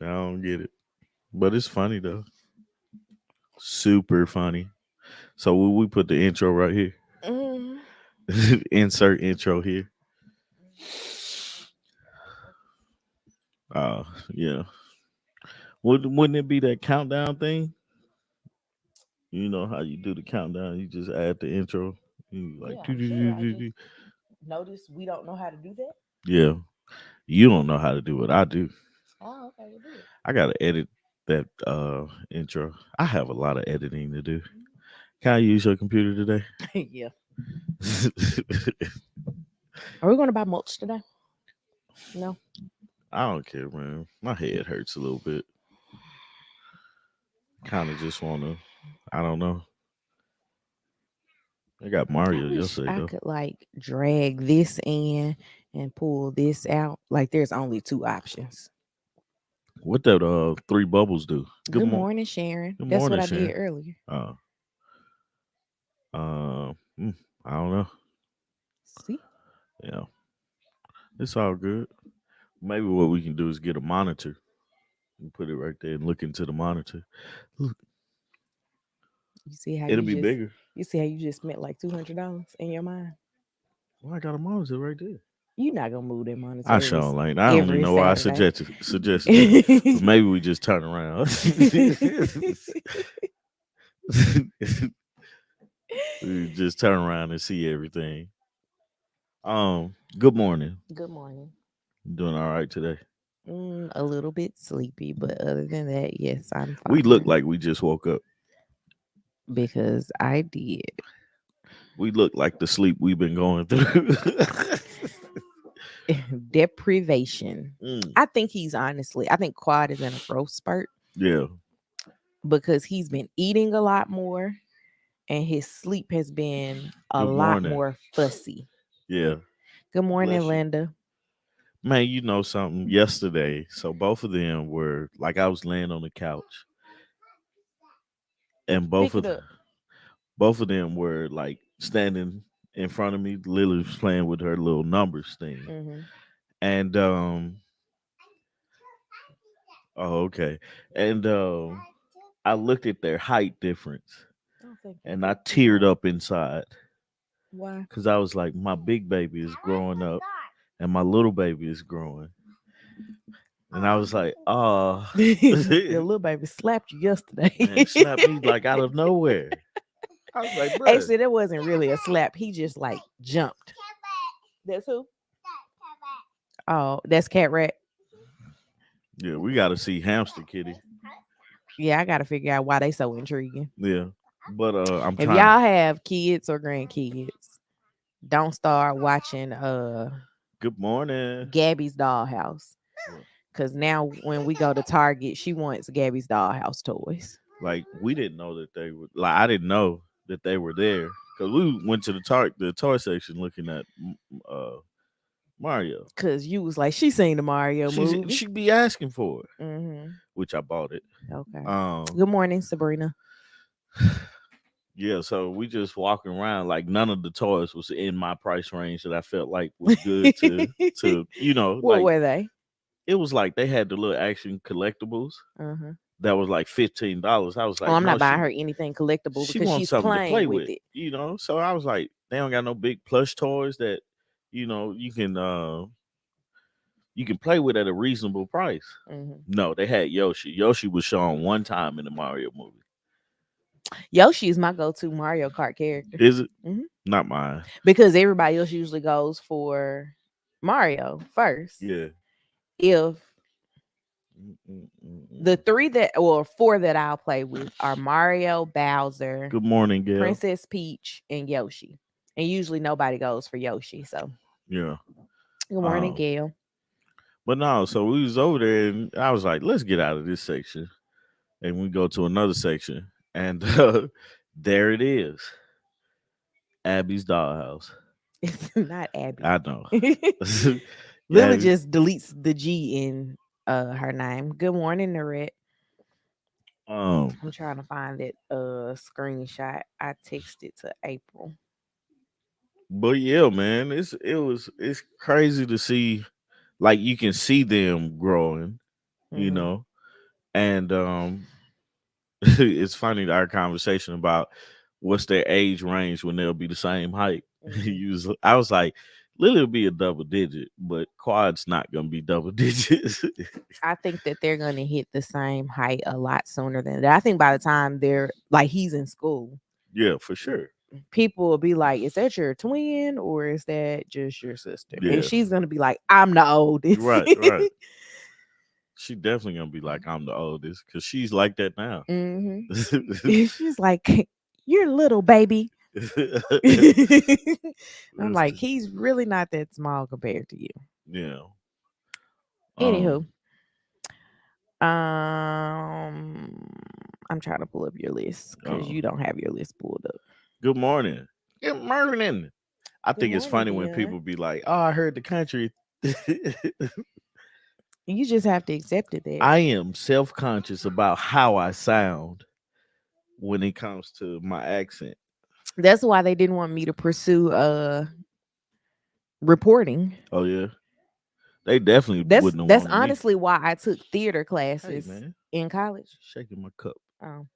I don't get it, but it's funny though. Super funny. So we put the intro right here. Mm. Insert intro here. Yeah. Wouldn't it be that countdown thing? You know how you do the countdown? You just add the intro. You like, Yeah, I'm sure. I just doo. noticed we don't know how to do that. Yeah. You don't know how to do what I do. Oh, okay, we'll do I gotta edit that intro. I have a lot of editing to do. Can I use your computer today? it. Yeah. Are we going to buy mulch today? No. I don't care, man. My head hurts a little bit. Kind of just wanna. I don't know. I got I Mario wish yesterday I though. could like drag this in and pull this out. Like there's only two options. What that three bubbles do? Good Good morning. morning, Sharon. Good That's what morning, I did Sharon. earlier. Uh, uh, mm, I don't know. See? Yeah, it's all good. Maybe what we can do is get a monitor and put it right there and look into the monitor. Look, You see how it'll you be just bigger. you see how you just spent like $200 in your mind? Well, I got a monitor right there. You're not gonna move that monitor I sure like. I don't even every know why I Saturday. suggested that. But maybe we just turn around. We just turn around and see everything. Good morning. Good morning. You doing all right today? A little bit sleepy, but other than that, yes, I'm We look fine like we just woke up. because I did. We look like the sleep we've been going through. Deprivation. Mm, I think Quad is in a growth spurt yeah. because he's been eating a lot more and his sleep has been a Good lot morning. more fussy. Yeah. Good morning, Bless you. Linda. Man, you know something? Yesterday, so both of them were like I was laying on the couch and Pick it up. both of them were like standing in front of me. Lily was playing with her little numbers thing. Mm-hmm. And oh okay. And I looked at their height difference Oh, thank you. and I teared up inside Why? because I was like, my big baby is growing up and my little baby is growing. And I was like, oh, Your little baby slapped you yesterday. man, slapped me like out of nowhere. I was like, bruh. Actually, that wasn't really a slap. He just like jumped. That's who? Oh, that's Cat Rat. Yeah, we got to see Hamster Kitty. Yeah, I gotta figure out why they so intriguing. Yeah. But I'm If trying. y'all have kids or grandkids, don't start watching Good morning. Gabby's dollhouse. Yeah. Cause now when we go to Target, she wants Gabby's dollhouse toys. Like we didn't know that they were. Like I didn't know that they were there because we went to the toy section looking at uh Mario. Cause you was like, she seen the Mario movie. She'd be asking for it, Mm-hmm. which I bought it. Okay. Um, Good morning, Sabrina. yeah. So we just walking around like none of the toys was in my price range that I felt like was good to What like were they? it was like they had the little action collectibles Uh-huh. that was like $15. I was Oh, like, I'm no, not buying her anything collectible she because wants she's something to play playing with with, it. So I was like, they don't got no big plush toys that, you can play with at a reasonable price. Hmm. No, they had Yoshi. Yoshi was shown one time in the Mario movie. Yoshi is my go-to Mario Kart character. Is it? Hmm. Not mine. Because everybody else usually goes for Mario first. Yeah. If the Mm-mm-mm-mm. three that or four that I'll play with are Mario, Bowser, Good morning, Gail. Princess Peach, and Yoshi. And usually nobody goes for Yoshi. So Yeah. good morning, Um, Gail. but no, so we was over there and I was like, let's get out of this section. And we go to another section. And there it is. Abby's dollhouse. It's not Abby. I know. Lily Abby. just deletes the G in her name. Good morning, Narette. Um, I'm trying to find that screenshot. I texted to April. but yeah, man, it's crazy to see like you can see them growing you Hmm. know. And it's funny our conversation about what's their age range when they'll be the same height. Hmm. I was like, Lily will be a double digit, but Quad's not gonna be double digits. I think that they're going to hit the same height a lot sooner than that. I think by the time they're like he's in school, Yeah, for sure. people will be like, "Is that your twin or is that just your sister?" And Yeah, she's going to be like, "I'm the oldest." right, right. She definitely gonna be like, I'm the oldest because she's like that now. Hmm. She's like, "You're little, baby." I'm like, he's really not that small compared to you. yeah. Anywho, Um. I'm trying to pull up your list because Uh, you don't have your list pulled up. good morning. Good morning. I Good think it's morning, funny when Dion. people be like, "Oh, I heard the country." You just have to accept it that I am self conscious about how I sound when it comes to my accent. that's why they didn't want me to pursue reporting. Oh yeah, they definitely That's wouldn't have that's wanted me. honestly why I took theater Hey classes man, in college. shaking my cup. Um,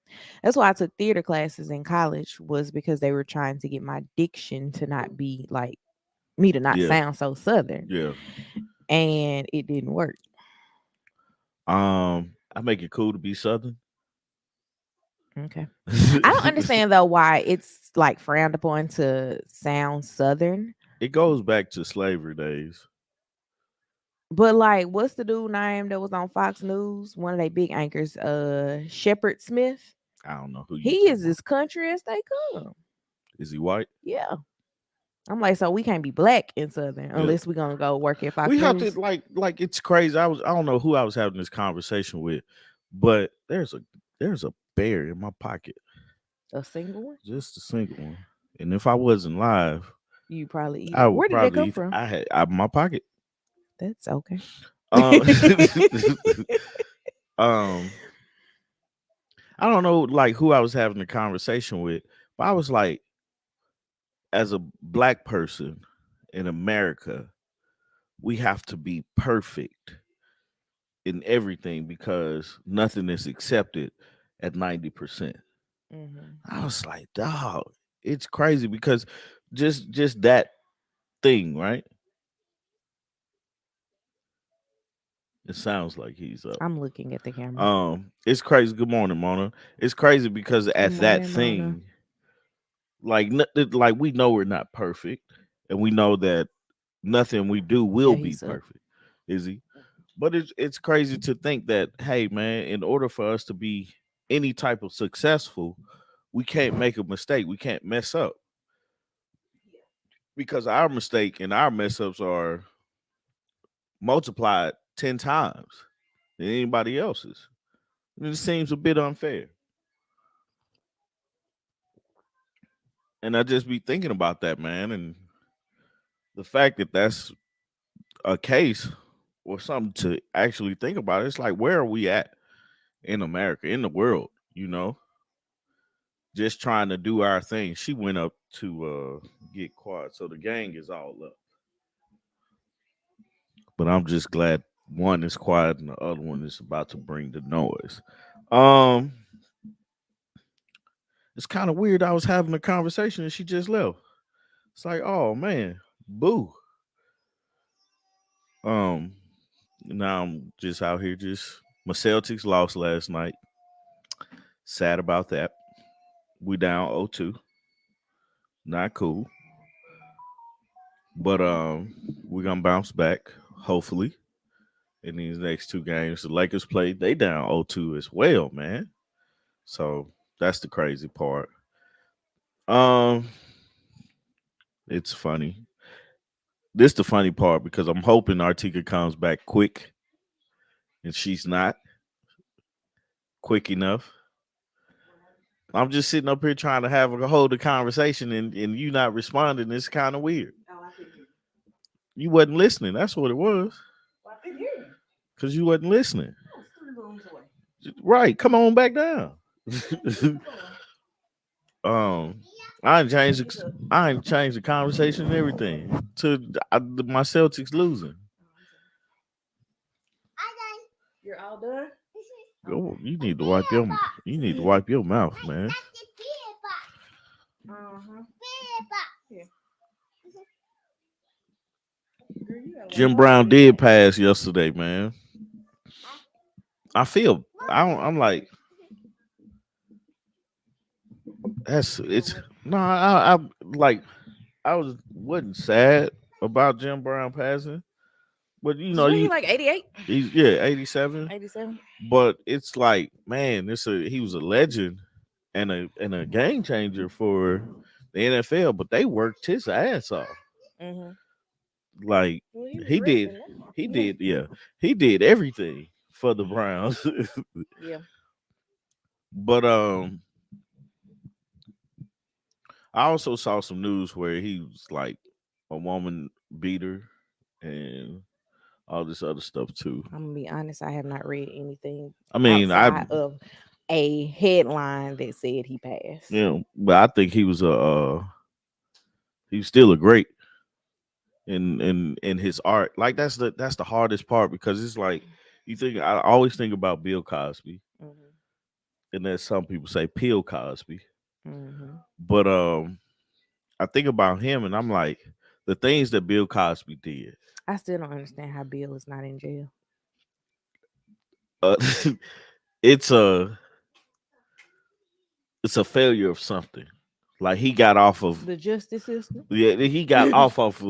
that's why I took theater classes in college was because they were trying to get my diction to not be like me to not Yeah, sound so southern, yeah. and it didn't work. I make it cool to be southern. Okay. I don't understand though why it's like frowned upon to sound southern. It goes back to slavery days. But like what's the dude name that was on Fox News? One of their big anchors, Shepard Smith. I don't know who you He talking is about. as country as they come. Is he white? Yeah. I'm like, so we can't be black in Southern Yeah. unless we're gonna go work at Fox We have to News. like it's crazy. I don't know who I was having this conversation with, but there's a bear in my pocket, A single one? just a single one. And if I wasn't live, You probably eat I it. would Where did that probably come eat. from? I had out of my pocket. That's okay. Um, um, I don't know like who I was having the conversation with, but I was like, as a black person in America, we have to be perfect in everything because nothing is accepted at 90%. Hmm. I was like, dog, it's crazy because just that thing, right? It sounds like he's up. I'm looking at the camera. It's crazy. Good morning, Mona. It's crazy because Good at that morning, Mona. thing, like we know we're not perfect, and we know that nothing we do Yeah, will be he's up. perfect. Is he? But it's crazy to think that hey, man, in order for us to be any type of successful, we can't make a mistake. We can't mess up because our mistake and our mess ups are multiplied 10 times than anybody else's. And it seems a bit unfair. And I just be thinking about that, man. And the fact that that's a case or something to actually think about, it's like, where are we at in America, in the world, Just trying to do our thing. She went up to get quiet. So the gang is all up. But I'm just glad one is quiet and the other one is about to bring the noise. Um, it's kind of weird. I was having a conversation and she just left. It's like, oh man, boo. Um, now I'm just out here. Just my Celtics lost last night. Sad about that. We down 0-2. Not cool, but we're gonna bounce back hopefully in these next two games. The Lakers played. They down 0-2 as well, man. So that's the crazy part. Um, it's funny. This the funny part because I'm hoping Artika comes back quick, and she's not quick enough. I'm just sitting up here trying to have a hold a conversation, and you not responding. It's kind of weird. Oh, I couldn't hear you. You wasn't listening. That's what it was. Well, I couldn't hear you. Because you wasn't listening. I was 3 rooms away. Right. Come on back down. Come on. um, I ain't changed. I ain't changed the conversation and everything to my Celtics losing. You're all done? Go. You need to wipe your mouth, man. Uh-huh. Yeah. Girl, you gotta wait Jim longer Brown than did that. pass yesterday, man. I feel. I'm like that's You know it's what? no. I like I wasn't sad about Jim Brown passing, but you Cause know what he like 88? he's yeah 87. 87? But it's like man, he was a legend and a game changer for the NFL. But they worked his ass off. Mm-hmm. Like Well, he was he did, resting now. he did, yeah, he did everything for the Browns. Yeah. But I also saw some news where he was like a woman beater and all this other stuff too. I'm gonna be honest, I have not read anything I mean, outside of a headline that said he passed. but I think he was still a great in his art. Like that's the hardest part because it's like I always think about Bill Cosby, Mm-hmm. and then some people say Bill Cosby, Mm-hmm. but I think about him and I'm like the things that Bill Cosby did. I still don't understand how Bill is not in jail. Uh, it's a it's a failure of something. Like he got off of The justice system. yeah he got off of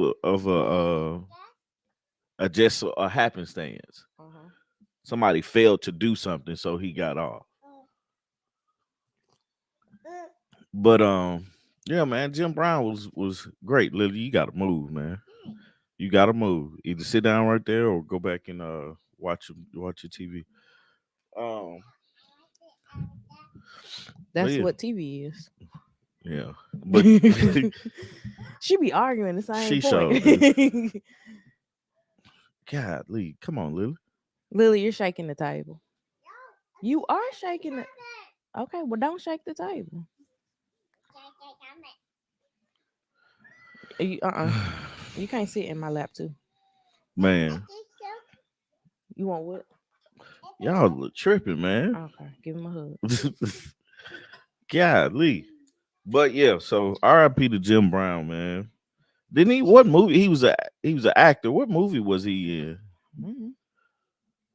a just a happenstance. Uh-huh. Somebody failed to do something, so he got off. But yeah, man, Jim Brown was great. Lily, you got to move, man. You got to move. Either sit down right there or go back and watch your TV. Um, but That's yeah, what TV is. yeah. But She be arguing the same she point. showed do. God, Lee, come on, Lily. Lily, you're shaking the table. You are shaking it. Okay, well, don't shake the table. Uh-uh. You can't sit in my lap too. Man, You want what? y'all look tripping, man. Okay, give him a hug. God, Lee. But yeah, so R.I.P. to Jim Brown, man. Didn't he? What movie? He was an actor. What movie was he in? Mhm.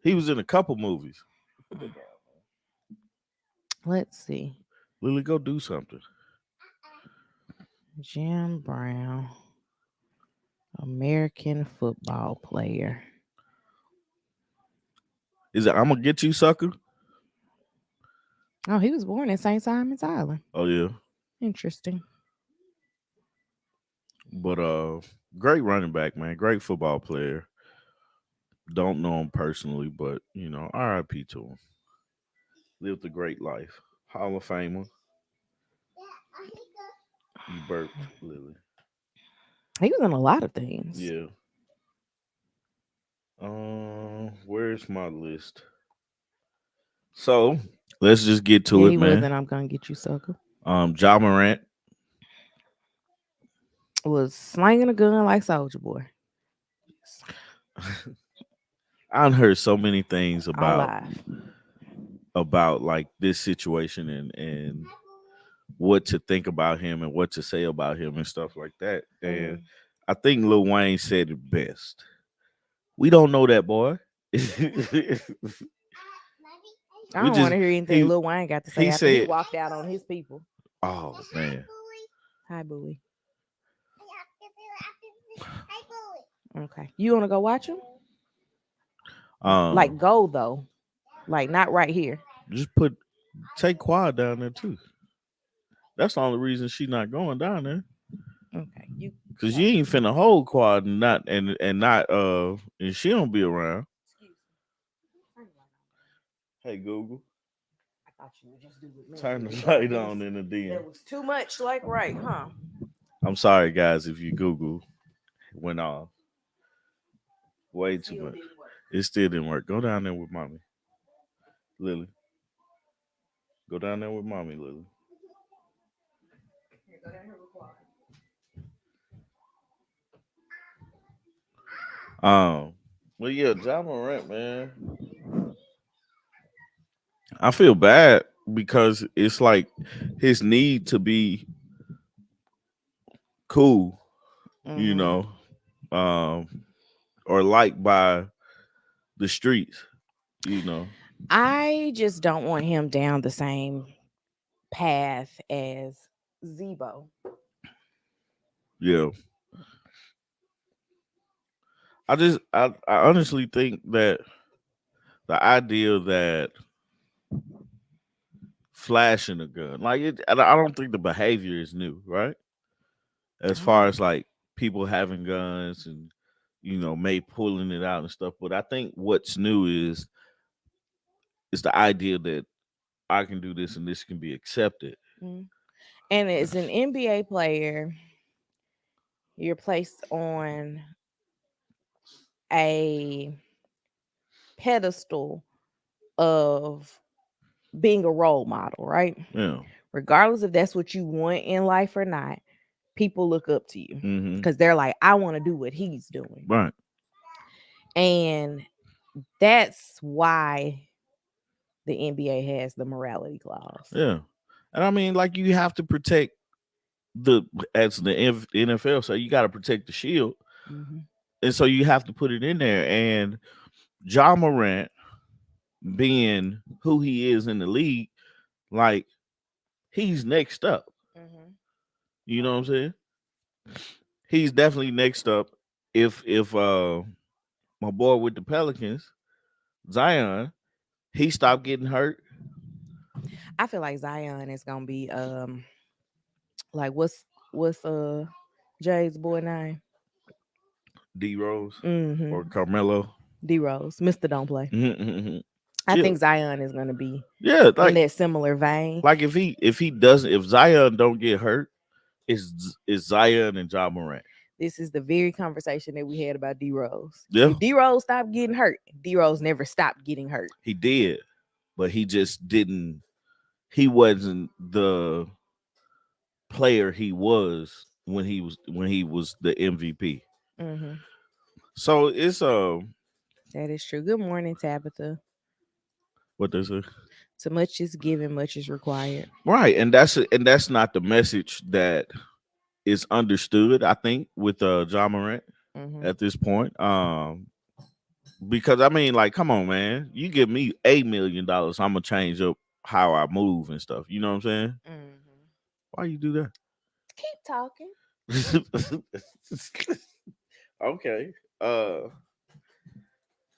He was in a couple movies. Let's see. Lily, go do something. Jim Brown, American football player. Is it I'm gonna get you, sucker? Oh, he was born in St. Simon's Island. Oh yeah. Interesting. But great running back, man. Great football player. Don't know him personally, but you know, R.I.P. to him. Lived a great life. Hall of Famer. You burped, Lily. He was in a lot of things. Yeah. Where's my list? So let's just get Yeah, to he it, was, man. and I'm gonna get you, sucker. Ja Morant. Was slanging a gun like Soldier Boy I heard so many things on live. about like this situation and what to think about him and what to say about him and stuff like that. And Mhm. I think Lil Wayne said it best. We don't know that boy. I we don't want just to hear anything he Lil Wayne got to say he after he said, walked out on his people. "Oh man, Hi, Bowie. Okay, you want to go watch him? um, Like go though, like not right here. just take Quad down there too. That's the only reason she not going down there Okay, you. because you ain't finna hold Quad and not and she don't be around. Excuse me. Turn the light Hey Google, on. I thought you would just do it with me. turn the That light was on in the den. that was too much. Like right, huh? I'm sorry guys if you Google went off way too Still much. didn't work. It still didn't work. Go down there with mommy, Lily. Go down there with mommy, Lily. Here, go down here with Quad. Um, well, yeah, John Morant, man. I feel bad because it's like his need to be cool, you Hmm. know, um, or liked by the streets, you know. I just don't want him down the same path as Zebo. Yeah, I honestly think that the idea that flashing a gun, like it, I don't think the behavior is new, right? As far Oh. as like people having guns and may pulling it out and stuff. But I think what's new is the idea that I can do this and this can be accepted. Mm. And as an NBA player, you're placed on a pedestal of being a role model, right? Yeah. Regardless if that's what you want in life or not, people look up to you Mm-hmm. because they're like, I want to do what he's doing. Right. And that's why the NBA has the morality clause. Yeah. And I mean, like you have to protect the as the NFL, so you got to protect the shield, Hmm. and so you have to put it in there. And John Morant, being who he is in the league, like he's next up. Hmm. You know what I'm saying? He's definitely next up. If my boy with the Pelicans, Zion, he stopped getting hurt. I feel like Zion is gonna be like what's Jay's boy name? D Rose Mm-hmm. or Carmelo. D Rose, Mr. Don't Play. Mm-hmm. I Yeah, think Zion is gonna be yeah. in that similar vein. Like if he doesn't, if Zion don't get hurt, it's Zion and John Morant. This is the very conversation that we had about D Rose. Yeah, If D Rose stopped getting hurt, D Rose never stopped getting hurt. he did, but he just didn't. He wasn't the player he was when he was the MVP. Hmm. So it's That is true. Good morning, Tabitha. what they say. Too much is given, much is required. Right, and that's not the message that is understood. I think with John Morant Hmm. at this point, because I mean, like, come on, man, you give me $8 million, I'm gonna change up how I move and stuff. You know what I'm saying? Hmm. Why you do Keep talking. that? Okay. Uh,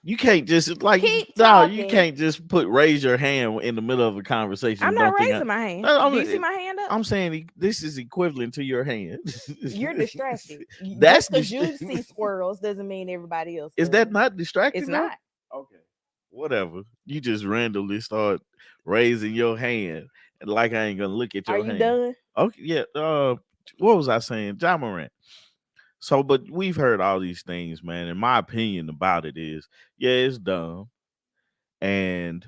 you can't just like Keep no, you talking. can't just raise your hand in the middle of a conversation. I'm And not don't think raising my hand. no, Do you see my hand up? I'm saying this is equivalent to your hand. You're distracted. That's Just because you see squirrels doesn't mean everybody else is does. that not It's distracting though? not. Okay. Whatever. You just randomly start raising your hand and like I ain't gonna look at Are your you hand. done? Okay, yeah. What was I saying? John Morant. So, but we've heard all these things, man. And my opinion about it is, yeah, it's dumb. And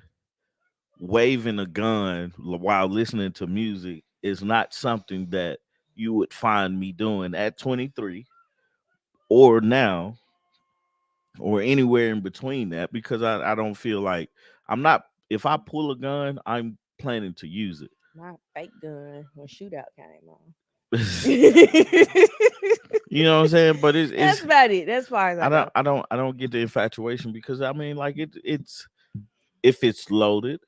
waving a gun while listening to music is not something that you would find me doing at 23 or now or anywhere in between that because I don't feel like I'm not if I pull a gun, I'm planning to use My fake gun when shootout came on. it. You know what I'm saying? But That's it's about it. That's far as I I don't go. I don't I don't get the infatuation because I mean like it's if it's loaded,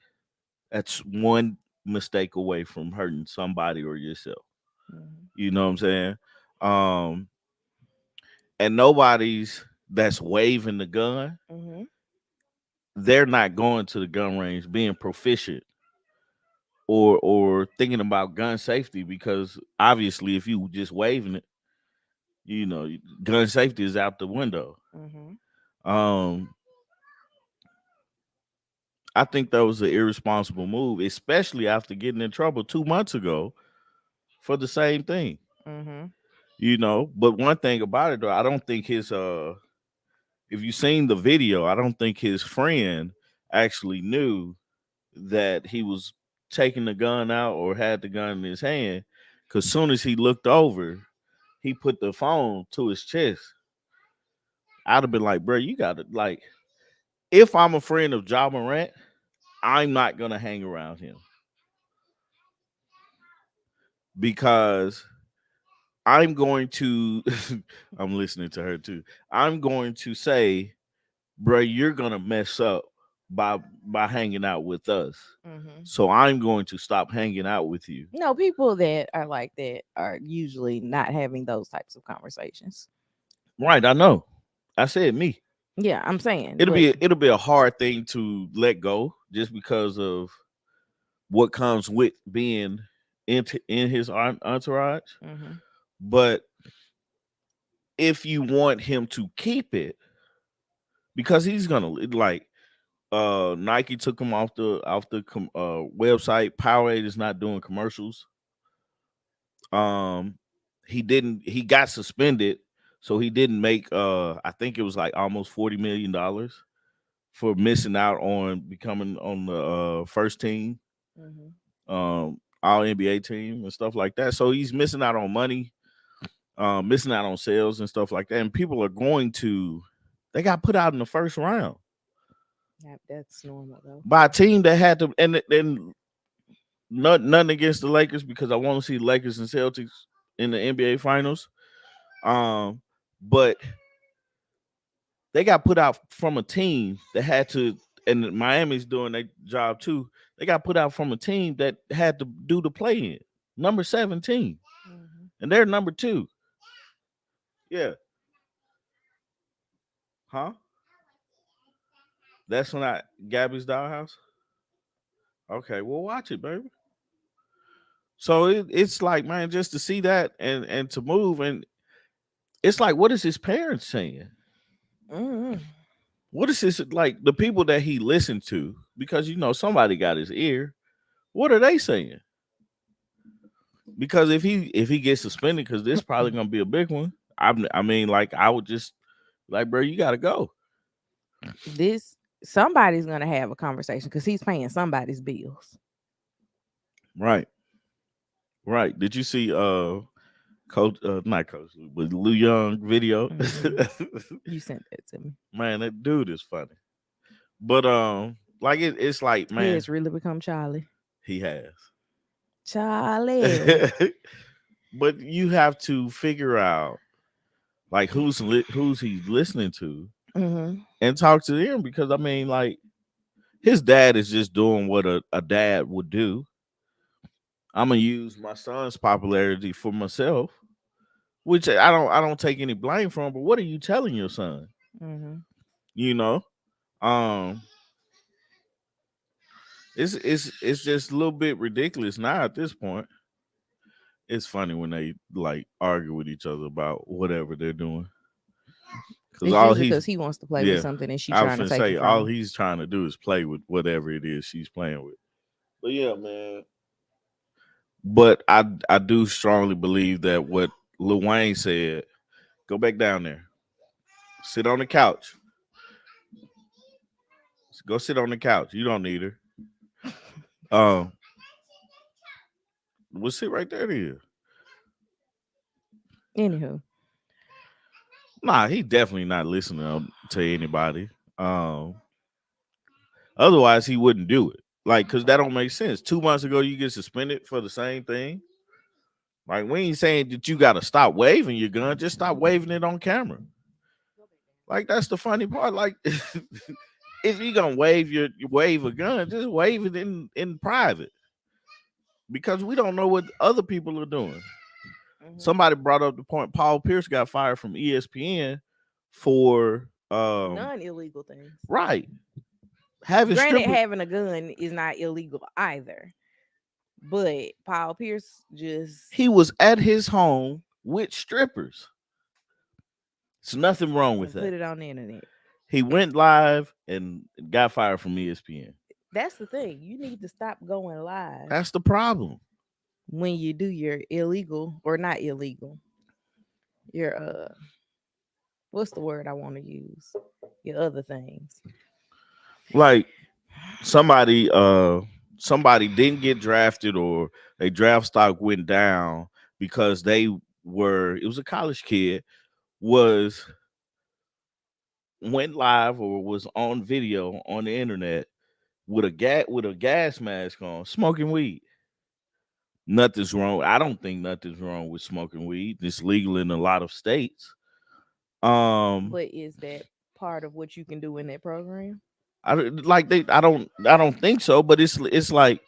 that's one mistake away from hurting somebody or yourself. Hmm. You know what I'm saying? Um and nobody's that's waving the gun, Hmm. they're not going to the gun range being proficient or thinking about gun safety because obviously if you just waving it, gun safety is out the window. Hmm. Um, I think that was an irresponsible move, especially after getting in trouble 2 months ago for the same thing. Hmm. But one thing about it though, I don't think his if you seen the video, I don't think his friend actually knew that he was taking the gun out or had the gun in his hand. Cause soon as he looked over, he put the phone to his chest. I'd have been like, bro, you got to like. If I'm a friend of Ja Morant, I'm not gonna hang around him because I'm going to. I'm listening to her too. I'm going to say, bro, you're gonna mess up by hanging out with us. Hmm. So I'm going to stop hanging out with you. No, people that are like that are usually not having those types of conversations. Right, I know. I said me. Yeah, I'm saying, but It'll be a hard thing to let go just because of what comes with being in his entourage. hmm. But if you want him to keep it, because he's gonna like Nike took him off the website. Powerade is not doing commercials. Um, he got suspended, so he didn't make I think it was like almost $40 million for missing out on becoming on the first team, Hmm. all NBA team and stuff like that. So he's missing out on money, missing out on sales and stuff like that. And people are going to they got put out in the first round That's normal though. by a team that had to and nothing against the Lakers because I want to see Lakers and Celtics in the NBA finals. Um, but they got put out from a team that had to, and Miami's doing their job too. They got put out from a team that had to do the play in number 17, Hmm. and they're number two. Yeah, huh? That's not Gabby's dollhouse. Okay, well watch it, baby. So it's like, man, just to see that and to move, and it's like, what is his parents saying? Hmm. What is this like the people that he listened to? Because somebody got his ear. What are they saying? Because if he gets suspended, because this probably gonna be a big one. I mean, like I would just like, bro, you gotta go. This somebody's gonna have a conversation because he's paying somebody's bills. Right, right. Did you see Coach not Coach Lou, but Lou Young video? Hmm. You sent that to me. Man, that dude is funny. But like it's like, He man, has really become Charlie. he has. Charlie. But you have to figure out like who's he's listening to Hmm. and talk to them because I mean, like his dad is just doing what a dad would do. I'm gonna use my son's popularity for myself, which I don't take any blame from. But what are you telling your son? Hmm. You know, um, it's just a little bit ridiculous now at this point. It's funny when they like argue with each other about whatever they're doing because It's all usually he's because he wants to play with yeah. something and she I was trying to gonna take say it from all him. he's trying to do is play with whatever it is she's playing with. But yeah, man. But I do strongly believe that what Lil Wayne said, go back down there, sit on the couch, go sit on the couch. You don't need her. Um, we'll sit right there. To you. Anywho, Nah, he definitely not listening to anybody. Otherwise he wouldn't do it. Like, cause that don't make sense. 2 months ago you get suspended for the same thing. Like, we ain't saying that you got to stop waving your gun. Just stop waving it on camera. Like, that's the funny part. Like, if you gonna wave a gun, just wave it in private because we don't know what other people are doing. hmm, Somebody brought up the point Paul Pierce got fired from ESPN for non illegal things. right having Granted, strippers. having a gun is not illegal either, but Paul Pierce just He was at his home with strippers. There's nothing wrong with and put that. it on the internet. He went live and got fired from ESPN. That's the thing. You need to stop going live That's the problem. when you do your illegal or not illegal. Your what's the word I want to use? Your other things. Like somebody didn't get drafted or a draft stock went down because it was a college kid was went live or was on video on the internet with a gas mask on, smoking weed. Nothing's wrong. I don't think nothing's wrong with smoking weed. It's legal in a lot of states. Um, But is that part of what you can do in that program? I don't think so. But it's like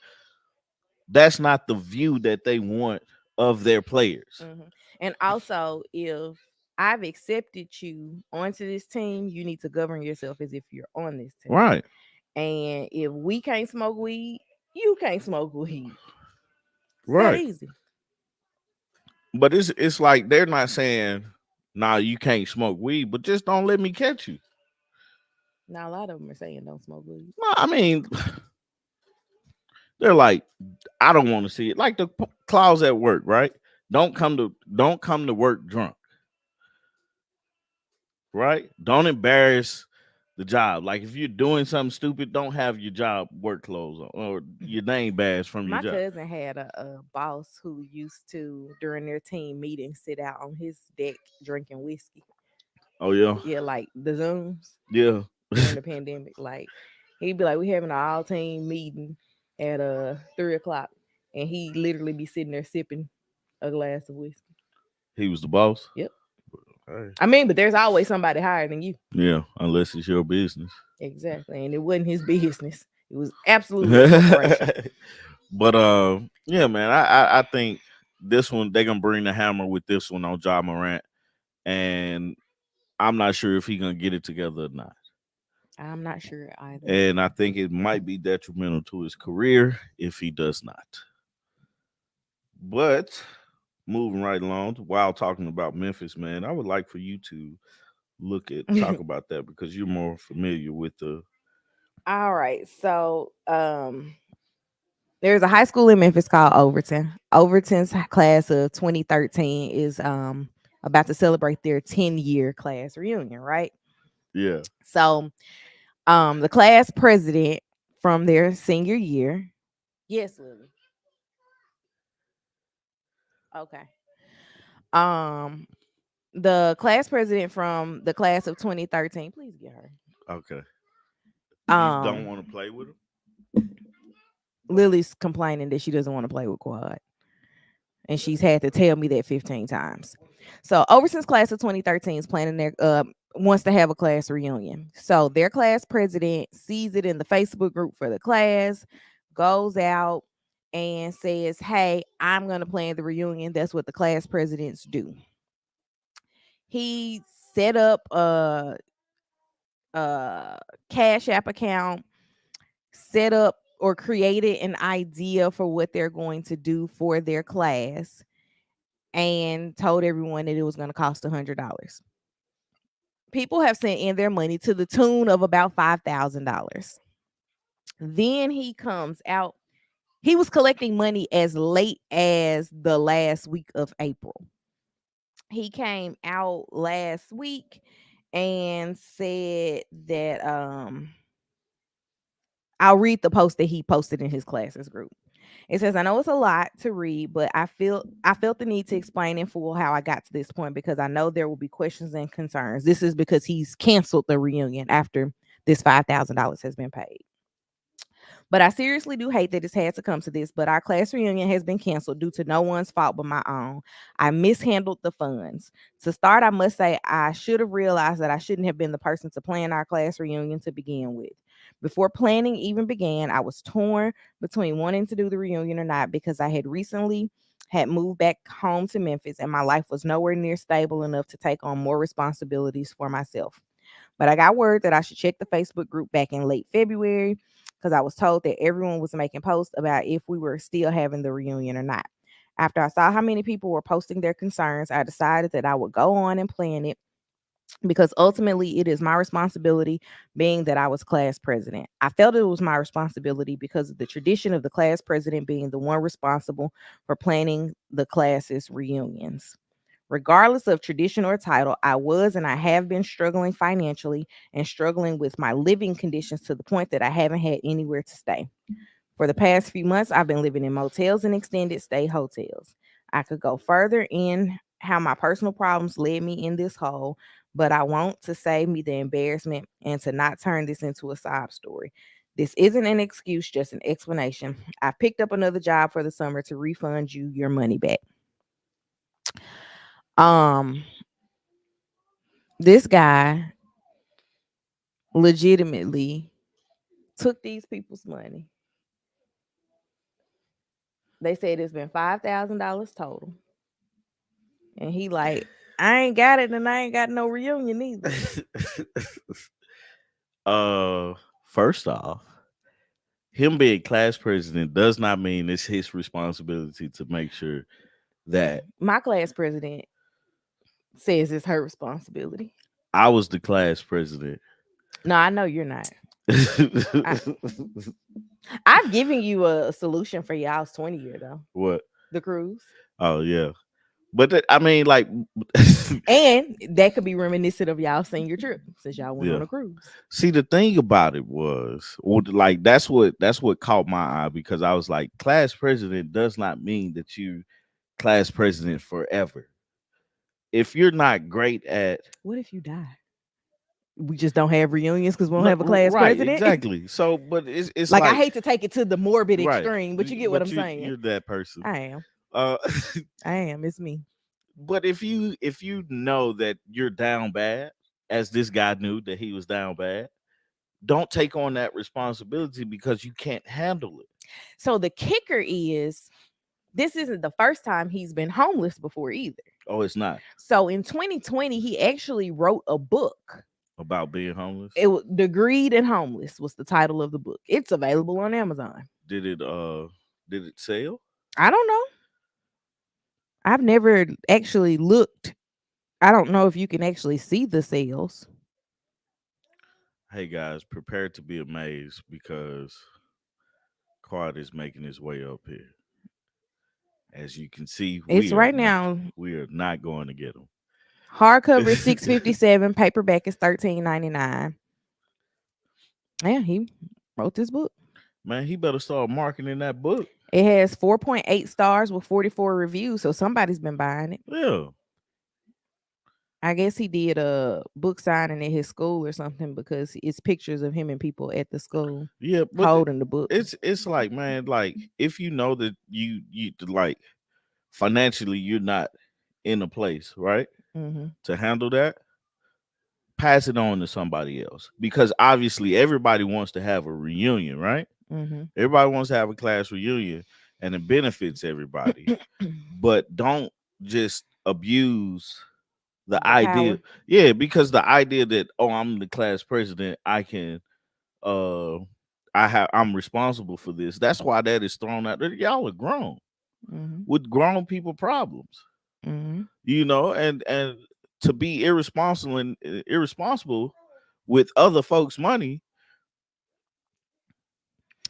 that's not the view that they want of their players. Hmm. And also, if I've accepted you onto this team, you need to govern yourself as if you're on this team. Right, And if we can't smoke weed, you can't smoke weed. It's that right. easy. But it's like they're not saying, "Nah, you can't smoke weed," but just don't let me catch you. Now a lot of them are saying don't smoke weed. No, I mean, they're like, I don't want to see it. Like the clause at work, right? Don't come to work drunk, right? Don't embarrass the job. Like if you're doing something stupid, don't have your job work clothes on or your name badge from your My job. cousin had a boss who used to, during their team meetings, sit out on his deck drinking whiskey. Oh yeah, Yeah, like the Zooms yeah. during the pandemic. Like he'd be like, we having an all team meeting at 3 o'clock, and he literally be sitting there sipping a glass of whiskey. He was the boss. Yep. Hey. I mean, but there's always somebody higher than you. Yeah, unless it's your business. Exactly, and it wasn't his business. It was absolutely a corporation. But yeah, man, I think this one they're gonna bring the hammer with this one on Ja Morant, and I'm not sure if he gonna get it together or not. I'm not sure either. And I think it might be detrimental to his career if he does not. But moving right along, while talking about Memphis, man, I would like for you to talk about that because you're more familiar with the. All right, so there's a high school in Memphis called Overton. Overton's class of 2013 is about to celebrate their 10-year class reunion, right? Yeah. So the class president from their senior year. Yes, Lily. Okay. Um the class president from the class of 2013, please get her. Okay. You don't Um want to play with him? Lily's complaining that she doesn't want to play with Quad. And she's had to tell me that 15 times. So Overton's class of 2013 is planning their wants to have a class reunion. So their class president sees it in the Facebook group for the class, goes out and says, "Hey, I'm going to plan the reunion." That's what the class presidents do. He set up a Cash App account, set up or created an idea for what they're going to do for their class, and told everyone that it was going to cost $100. People have sent in their money to the tune of about $5,000. Then he comes out. He was collecting money as late as the last week of April. He came out last week and said that I'll read the post that he posted in his classes group. It says, "I know it's a lot to read, but I felt the need to explain in full how I got to this point because I know there will be questions and concerns." This is because he's canceled the reunion after this $5,000 has been paid. "But I seriously do hate that it's had to come to this, but our class reunion has been canceled due to no one's fault but my own. I mishandled the funds. To start, I must say I should have realized that I shouldn't have been the person to plan our class reunion to begin with. Before planning even began, I was torn between wanting to do the reunion or not because I had recently had moved back home to Memphis and my life was nowhere near stable enough to take on more responsibilities for myself. But I got word that I should check the Facebook group back in late February because I was told that everyone was making posts about if we were still having the reunion or not. After I saw how many people were posting their concerns, I decided that I would go on and plan it because ultimately it is my responsibility, being that I was class president. I felt it was my responsibility because of the tradition of the class president being the one responsible for planning the class's reunions. Regardless of tradition or title, I was and I have been struggling financially and struggling with my living conditions to the point that I haven't had anywhere to stay. For the past few months, I've been living in motels and extended stay hotels. I could go further in how my personal problems led me in this hole, but I want to save me the embarrassment and to not turn this into a sob story. This isn't an excuse, just an explanation. I picked up another job for the summer to refund you your money back. Um, this guy legitimately took these people's money. They said it's been $5,000 total. And he like, I ain't got it and I ain't got no reunion either. uh, first off, him being class president does not mean it's his responsibility to make sure that My class president says it's her responsibility. I was the class president. No, I know you're not. I, I've given you a solution for y'all's 20 year though. What? The cruise. Oh yeah, but I mean, like, And that could be reminiscent of y'all senior trip since y'all went yeah. on a cruise. See, the thing about it was, well, like that's what caught my eye because I was like, class president does not mean that you class president forever. If you're not great at What if you die? We just don't have reunions because we don't no, have a class right, president. exactly. So, but it's Like I like hate to take it to the morbid right, extreme, but you get what I'm but saying. you're that person. I am. Uh, I am. It's me. but if you know that you're down bad, as this guy knew that he was down bad, don't take on that responsibility because you can't handle it. So the kicker is this isn't the first time he's been homeless before either. Oh, it's not So in 2020, he actually wrote a book. about being homeless. It was Degreed and Homeless was the title of the book. It's available on Amazon. Did it sell? I don't know. I've never actually looked. I don't know if you can actually see the sales. Hey guys, prepare to be amazed because Quad is making his way up here. As you can see, It's right now. we are not going to get him. Hardcover 657, paperback is 13.99. Yeah, he wrote this book. Man, he better start marketing that book. It has 4.8 stars with 44 reviews, so somebody's been buying it. Yeah, I guess he did a book signing at his school or something because it's pictures of him and people at the school yeah, but holding the book. it's like, man, like if you know that you like financially you're not in a place, right, Mm-hmm. to handle that, pass it on to somebody else because obviously everybody wants to have a reunion, right? Mm-hmm. Everybody wants to have a class reunion and it benefits everybody. But don't just abuse the The idea. power. Yeah, because the idea that, oh, I'm the class president, I can uh I'm responsible for this. That's why that is thrown out there. Y'all are grown Mm-hmm. with grown people problems. Mm-hmm. And to be irresponsible and irresponsible with other folks' money,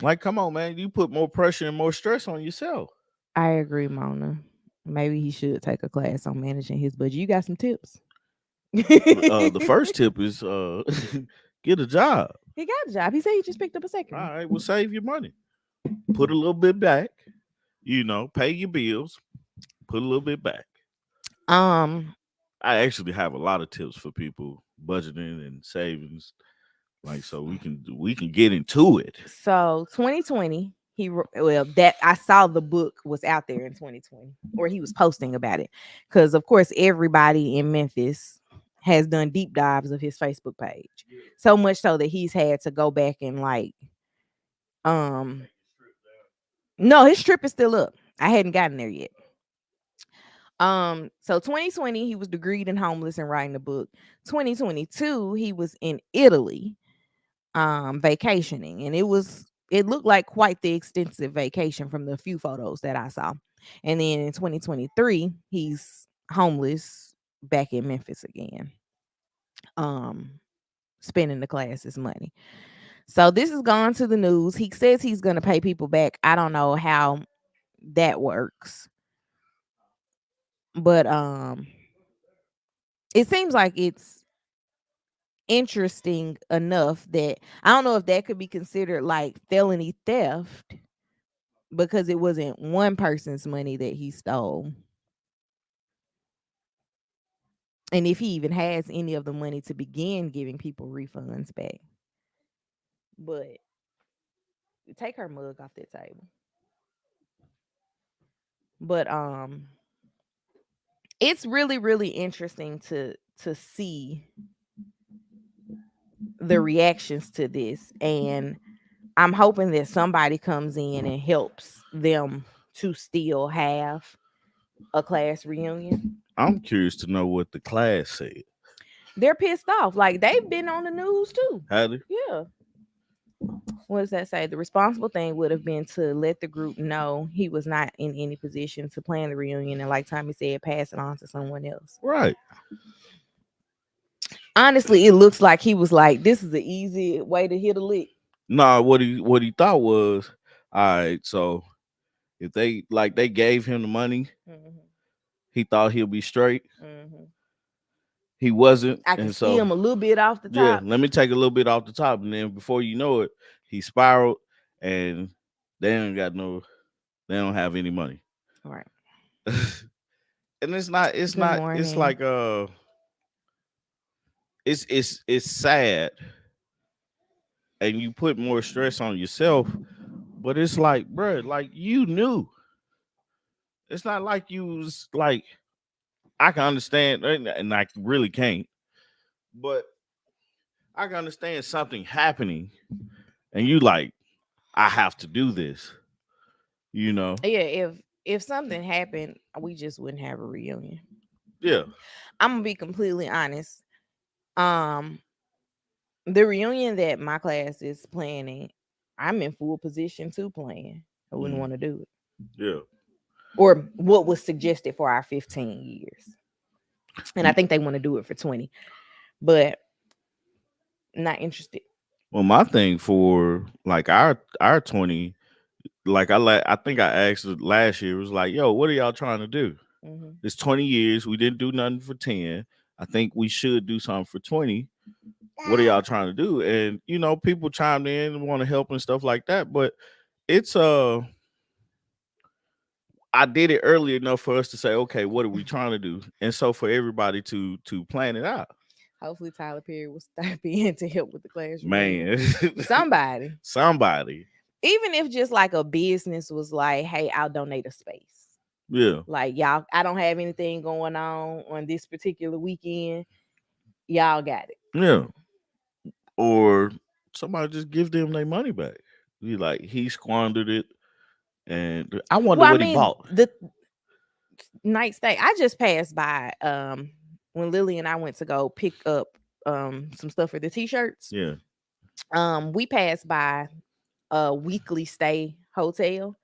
like, come on, man, you put more pressure and more stress on yourself. I agree, Mona. Maybe he should take a class on managing his budget. You got some tips? The first tip is get a job. He got a job. He said he just picked up a All second one. right, well, save your money. Put a little bit back. Pay your bills. Put a little bit back. Um, I actually have a lot of tips for people budgeting and savings, like so we can get into it. so 2020, well, that I saw the book was out there in 2020, or he was posting about it, because of course everybody in Memphis has done deep dives of his Facebook page, so much so that he's had to go back and like, um, no, his strip is still up. I hadn't gotten there yet. So 2020, he was degreed and homeless and writing the book. 2022, he was in Italy, vacationing, and it looked like quite the extensive vacation from the few photos that I saw. And then in 2023, he's homeless back in Memphis again, um, spending the class's money. So this has gone to the news. He says he's gonna pay people back. I don't know how that works, but it seems like it's interesting enough that I don't know if that could be considered like felony theft because it wasn't one person's money that he stole. And if he even has any of the money to begin giving people refunds back. But Take her mug off that table. But it's really really interesting to see the reactions to this, and I'm hoping that somebody comes in and helps them to still have a class reunion. I'm curious to know what the class said. They're pissed off. Like they've been on the news too. Had it? Yeah. What does that say? The responsible thing would have been to let the group know he was not in any position to plan the reunion, and like Tommy said, pass it on to someone else. Right. Honestly, it looks like he was like, "This is an easy way to hit a lick." Nah, what he thought was, all right, so if they gave him the money, Mm-hmm. he thought he'll be straight. Mm-hmm. He wasn't, I can and see so him a little bit off the yeah, top. let me take a little bit off the top, and then before you know it, he spiraled, and they ain't got no, they don't have any money. All right. And it's Good not, it's morning. like it's sad, and you put more stress on yourself, but it's like, bruh, like you knew. It's not like you was like, I can understand, and I really can't, but I can understand something happening, and you like, I have to do this, you know? Yeah, if something happened, we just wouldn't have a reunion. Yeah. I'm gonna be completely honest. Um, the reunion that my class is planning, I'm in full position to plan. I wouldn't Mm, want to do it. yeah. Or what was suggested for our 15 years. And I think they want to do it for 20, but not interested. Well, my thing for like our 20, like I think I asked it last year, it was like, yo, what are y'all trying to do? Mm-hmm. It's 20 years. We didn't do nothing for 10. I think we should do something for 20. What are y'all trying to do? And people chimed in and want to help and stuff like that. But it's I did it early enough for us to say, okay, what are we trying to do? And so for everybody to plan it out. Hopefully Tyler Perry will stop in to help with the class reunion. Man. Somebody. Somebody. Even if just like a business was like, hey, I'll donate a space. Yeah. Like y'all, I don't have anything going on this particular weekend. Y'all got it. Yeah. Or somebody just give them their money back. You like, he squandered it, and I wonder Well, I what he mean, bought. the night stay. I just passed by when Lily and I went to go pick up some stuff for the t-shirts. Yeah. We passed by a weekly stay hotel.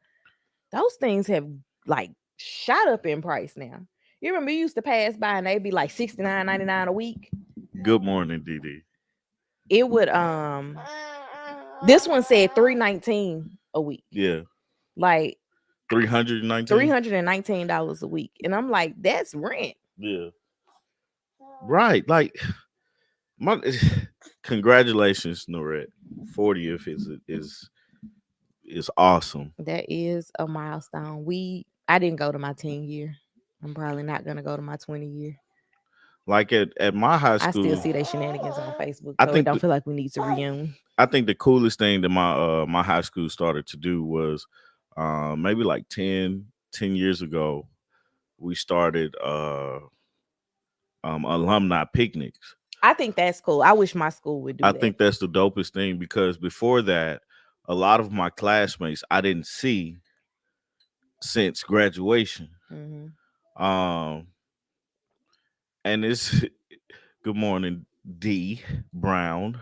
Those things have like shot up in price now. You remember you used to pass by and they'd be like $69.99 a week. Good morning, DD. It would this one said $319 a week. Yeah. Like 319. $319 a week. And I'm like, that's rent. Yeah. Right. Like my congratulations, Norette. 40th is awesome. That is a milestone. I didn't go to my 10 year. I'm probably not gonna go to my 20 year. Like at my high I still school, see their shenanigans on Facebook, I so it think don't the, feel like we need to reunion. I think the coolest thing that my high school started to do was maybe like 10 years ago, we started alumni picnics. I think that's cool. I wish my school would do I that. think that's the dopest thing because before that, a lot of my classmates I didn't see since graduation. Mm-hmm. Um, and it's good morning, D Brown.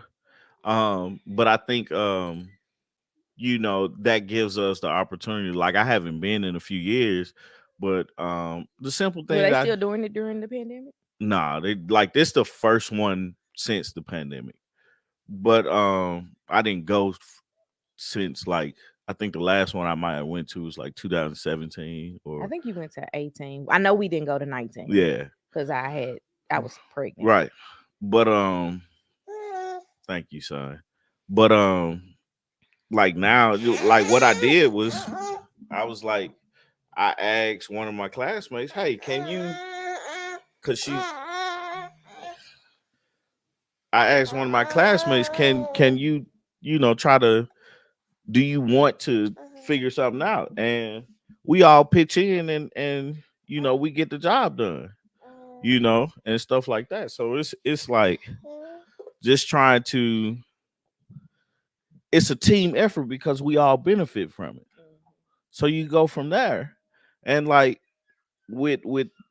But I think that gives us the opportunity. Like I haven't been in a few years, but the simple Were thing they still doing it during the pandemic? they like this the first one since the pandemic. But I didn't go since like I think the last one I might have went to was like 2017 I or think you went to 18. I know we didn't go to 19 yeah, because I was pregnant. right. But thank you, son. But like now, like what I did was I was like I asked one of my classmates, "Hey, can you?" Cause I asked one of my classmates, "Can you try to do you want to figure something out? And we all pitch in, and we get the job done, and stuff like that. So it's like just trying to it's a team effort because we all benefit from it. So you go from there. And like with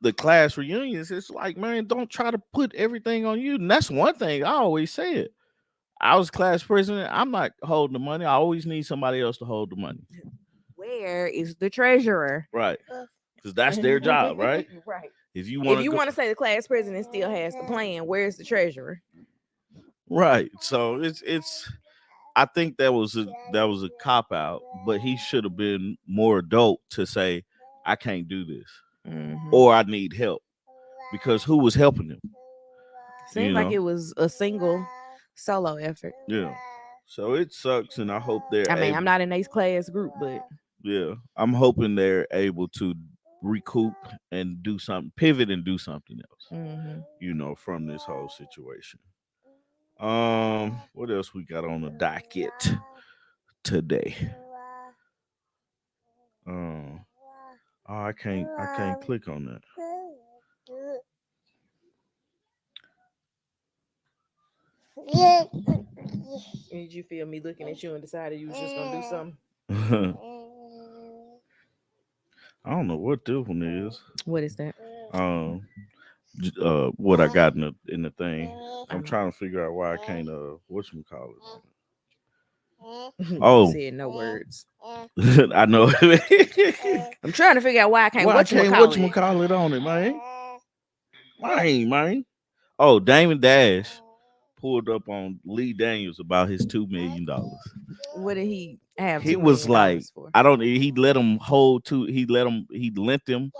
the class reunions, it's like, man, don't try to put everything on you. And that's one thing I always said. I was class president. I'm not holding the money. I always need somebody else to hold the money. Where is the treasurer? Right. Because that's their job, right? Right. If you If want to you go want to say the class president still has the plan, where's the treasurer? right. So it's I think that was a cop out, but he should have been more adult to say, I can't do this. Mm-hmm. Or I need help. Because who was helping him? Seemed You like know? it was a single solo effort. Yeah. So it sucks, and I hope they're I mean, I'm able. not in this class group, but Yeah, I'm hoping they're able to recoup and do something, pivot and do something else. mm-hmm. From this whole situation. What else we got on the docket today? Um, oh, I can't click on that. Did you feel me looking at you and decided you was just gonna do something? I don't know what this one is. What is that? Um, what I got in the thing. I'm Oh. trying to figure out why I can't whatchamacallit. You Oh, said no words. I know. I'm trying to figure out why I can't Why I can't whatchamacallit. whatchamacallit on it, man? Man. Oh, Damon Dash pulled up on Lee Daniels about his $2 million. What did he have He $2 was million like, for? I don't. He let him hold two. He lent them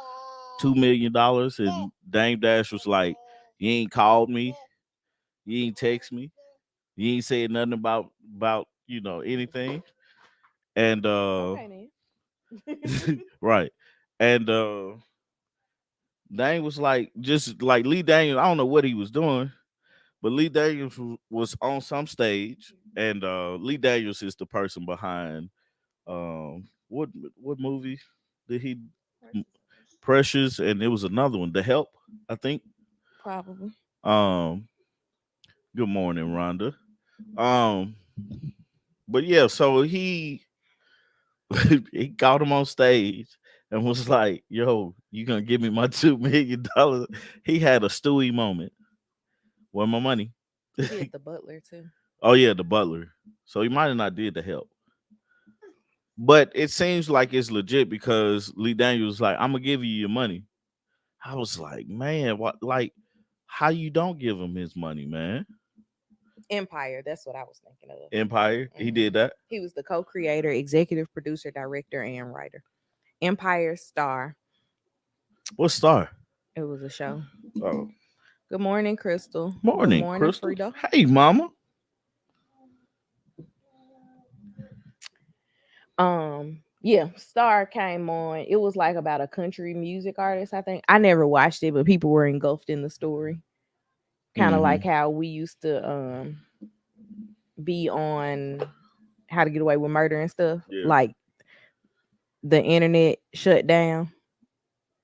$2 million, and Dame Dash was like, "You ain't called me, you ain't text me, you ain't said nothing about anything." And Okay then. right, and Dame was like, just like Lee Daniels. I don't know what he was doing, but Lee Daniels was on some stage, and Lee Daniels is the person behind what movie did he Precious, and it was another one, The Help, I think. Probably. Um, good morning, Rhonda. Um, but yeah, so he he called him on stage and was like, "Yo, you gonna give me my $2 million?" He had a Stewie moment. Where my money? He did the butler too. Oh yeah, the butler. So he might have not did the help, but it seems like it's legit because Lee Daniels was like, "I'm gonna give you your money." I was like, man, what? Like, how you don't give him his money, man? Empire. That's what I was thinking of. Empire, he Mhm. did that. He was the co-creator, executive producer, director, and writer. Empire Star. What star? It was a show. Oh, Good morning, Crystal. Good morning, morning, Crystal. Frida. Hey, mama. Yeah, Star came on. It was like about a country music artist, I think. I never watched it, but people were engulfed in the story. Kind of Mm-hmm. like how we used to be on How to Get Away with Murder and stuff. Yeah. Like the internet shut down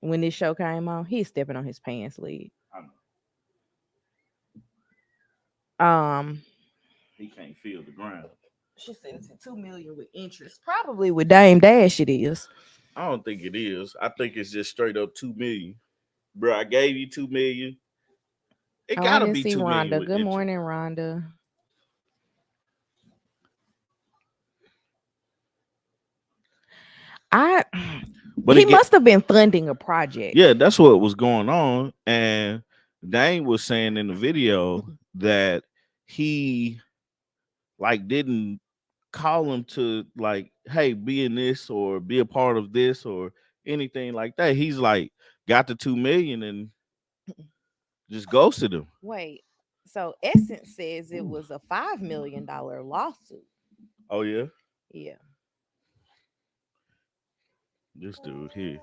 when this show came on. He's stepping on his pants leg. Um He can't feel the ground. she said it's a 2 million with interest. Probably with Dame Dash it is. I don't think it is. I think it's just straight up 2 million, bro. I gave you 2 million. It Oh, I gotta didn't be see 2 million Rhonda. with Good interest. morning, Rhonda. I But he it get must have been funding a project. yeah, that's what was going on. And Dane was saying in the video that he like didn't call him to like, hey, be in this or be a part of this or anything like that. He's like got the 2 million and just ghosted him. Wait, so Essence says it Ooh. was a $5 million lawsuit. Oh yeah, Yeah. this dude here.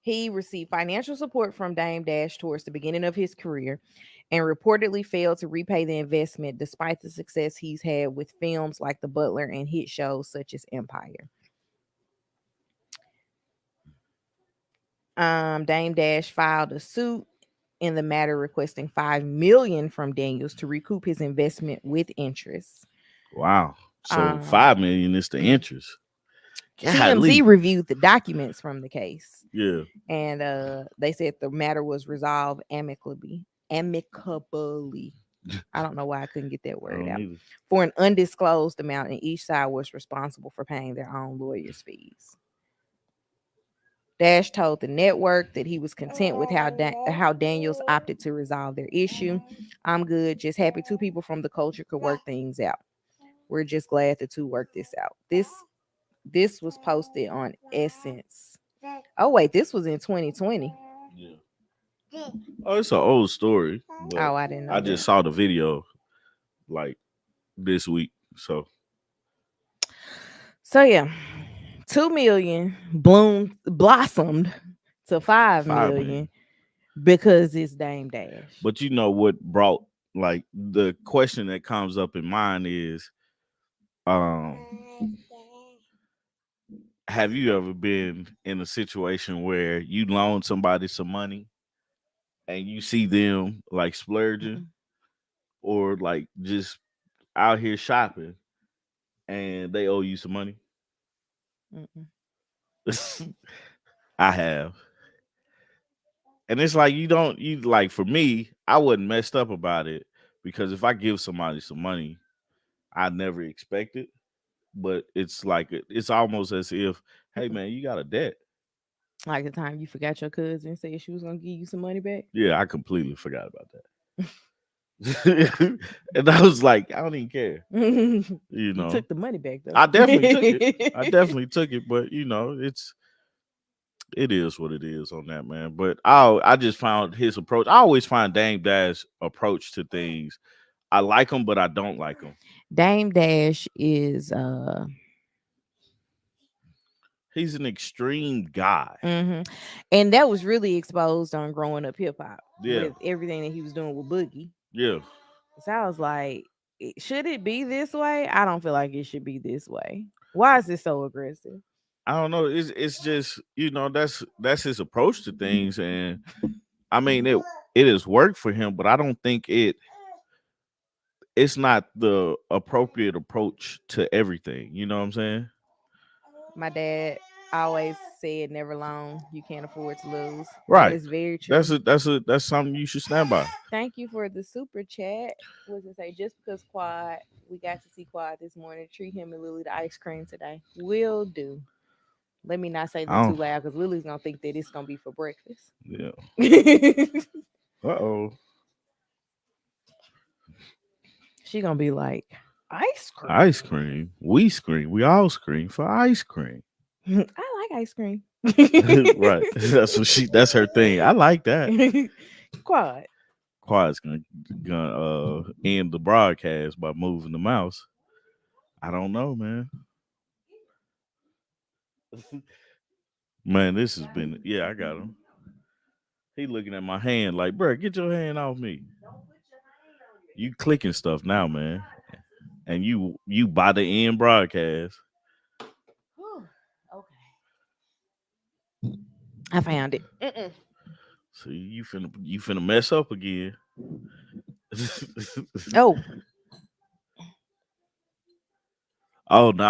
He received financial support from Dame Dash towards the beginning of his career and reportedly failed to repay the investment despite the success he's had with films like The Butler and hit shows such as Empire. Dame Dash filed a suit in the matter requesting 5 million from Daniels to recoup his investment with interest. Wow. So Um, 5 million is the interest. TMZ Golly. reviewed the documents from the case, Yeah. and they said the matter was resolved amicably. Amicably. I don't know why I couldn't get that I word don't out. either. For an undisclosed amount, and each side was responsible for paying their own lawyers' fees. Dash told the network that he was content with how Daniels opted to resolve their issue. I'm good, just happy two people from the culture could work things out. We're just glad the two worked this out. This was posted on Essence. Oh wait, this was in 2020. Yeah. Oh, it's an old story, but Oh, I didn't I know just that. saw the video like this week. So So yeah, 2 million blossomed to 5 million 5 million. because it's Dame Dash. But you know what brought like the question that comes up in mind is um have you ever been in a situation where you loan somebody some money and you see them like splurging Mm-mm, or like just out here shopping and they owe you some money? mm-mm. I have. And it's like you like for me, I wasn't messed up about it because if I give somebody some money, I never expect it. But it's like it's almost as if, hey Mm-mm. man, you got a debt. Like the time you forgot your cousin said she was gonna give you some money back. Yeah, I completely forgot about that. And I was like, I don't even care. You You know. took the money back though. I definitely took it. I definitely took it, but it is what it is on that, man. But I just found his approach. I always find Dame Dash approach to things. I like him, but I don't like him. Dame Dash is He's an extreme guy. mhm. And that was really exposed on Growing Up Hip Hop Yeah, with everything that he was doing with Boogie. yeah. So I was like, should it be this way? I don't feel like it should be this way. Why is it so aggressive? I don't know. It's just that's his approach to things, and I mean it has worked for him, but I don't think it's not the appropriate approach to everything. You know what I'm saying? My dad always said, never long, you can't afford to lose. That Right. is very true. That's something you should stand by. Thank you for the super chat. Was it say just because Quad, we got to see Quad this morning, treat him and Lily the ice cream today. Will do. Let me not say that I too don't. loud because Lily's gonna think that it's gonna be for breakfast. Yeah. Uh oh. She gonna be like, ice cream. Ice cream. We scream. We all scream for ice cream. I like ice cream. Right. That's her thing. I like that. Quad. Quad's gonna end the broadcast by moving the mouse. I don't know, man. Man, this has been yeah, I got him. He looking at my hand like, bro, get your hand off me. You clicking stuff now, man. And you by the end broadcast. Whew. Okay. I found it. Mm-mm. So you finna mess up again. Oh, Oh no,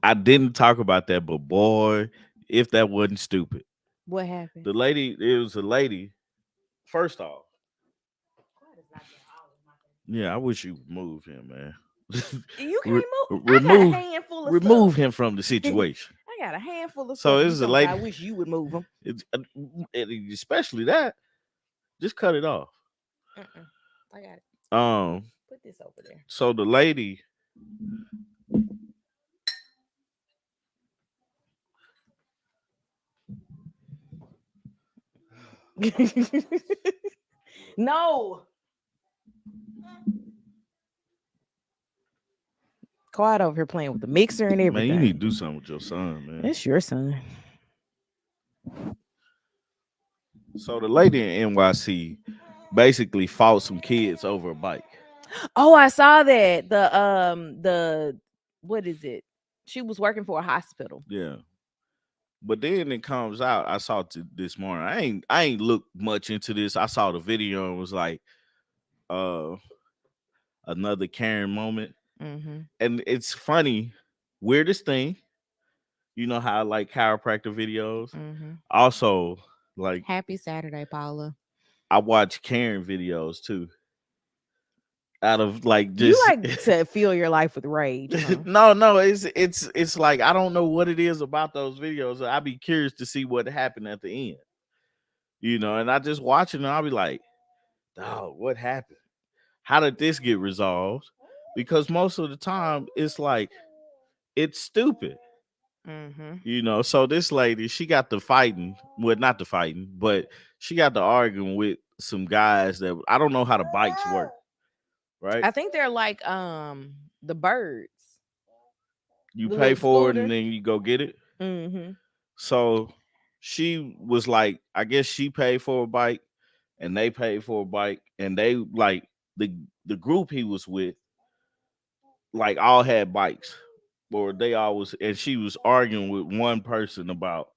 I didn't talk about that, but boy, if that wasn't stupid. what happened? The lady, it was a lady. First off, yeah, I wish you would move him, man. You Re- can't move. I got a remove handful of remove stuff. him from the situation. I got a handful of So stuff. it And you was a talking about, lady, I wish you would move them. it's, especially that. Just cut it off. Mm-mm. I got it. Um, Put this over so the lady, there. No. Quiet over here playing with the mixer and man, you need to everything. do something with your son, man. That's your son. So the lady in NYC basically fought some kids over a bike. Oh, I saw that. The what is it? She was working for a hospital. Yeah. But then it comes out. I saw it this morning. I ain't looked much into this. I saw the video and was like, uh, another Karen moment. Mm-hmm. And it's funny. Weirdest thing. You know how I like chiropractor videos. Mm-hmm. Also, like Happy Saturday, Paula. I watch Karen videos too. Out of like You just like to fill your life with rage, huh? no, it's like I don't know what it is about those videos. I'd be curious to see what happened at the end. And I just watch it and I'll be like, dog, what happened? How did this get resolved? Because most of the time it's like it's stupid. Mm-hmm. So this lady, she got to fighting, well, not the fighting, but she got to arguing with some guys that I don't know how the bikes work, right? I think they're like the birds, You the pay little for it and scooter. then you go get it. Mm-hmm. So she was like, I guess she paid for a bike and they paid for a bike and they like the group he was with like all had bikes or they all was and she was arguing with one person about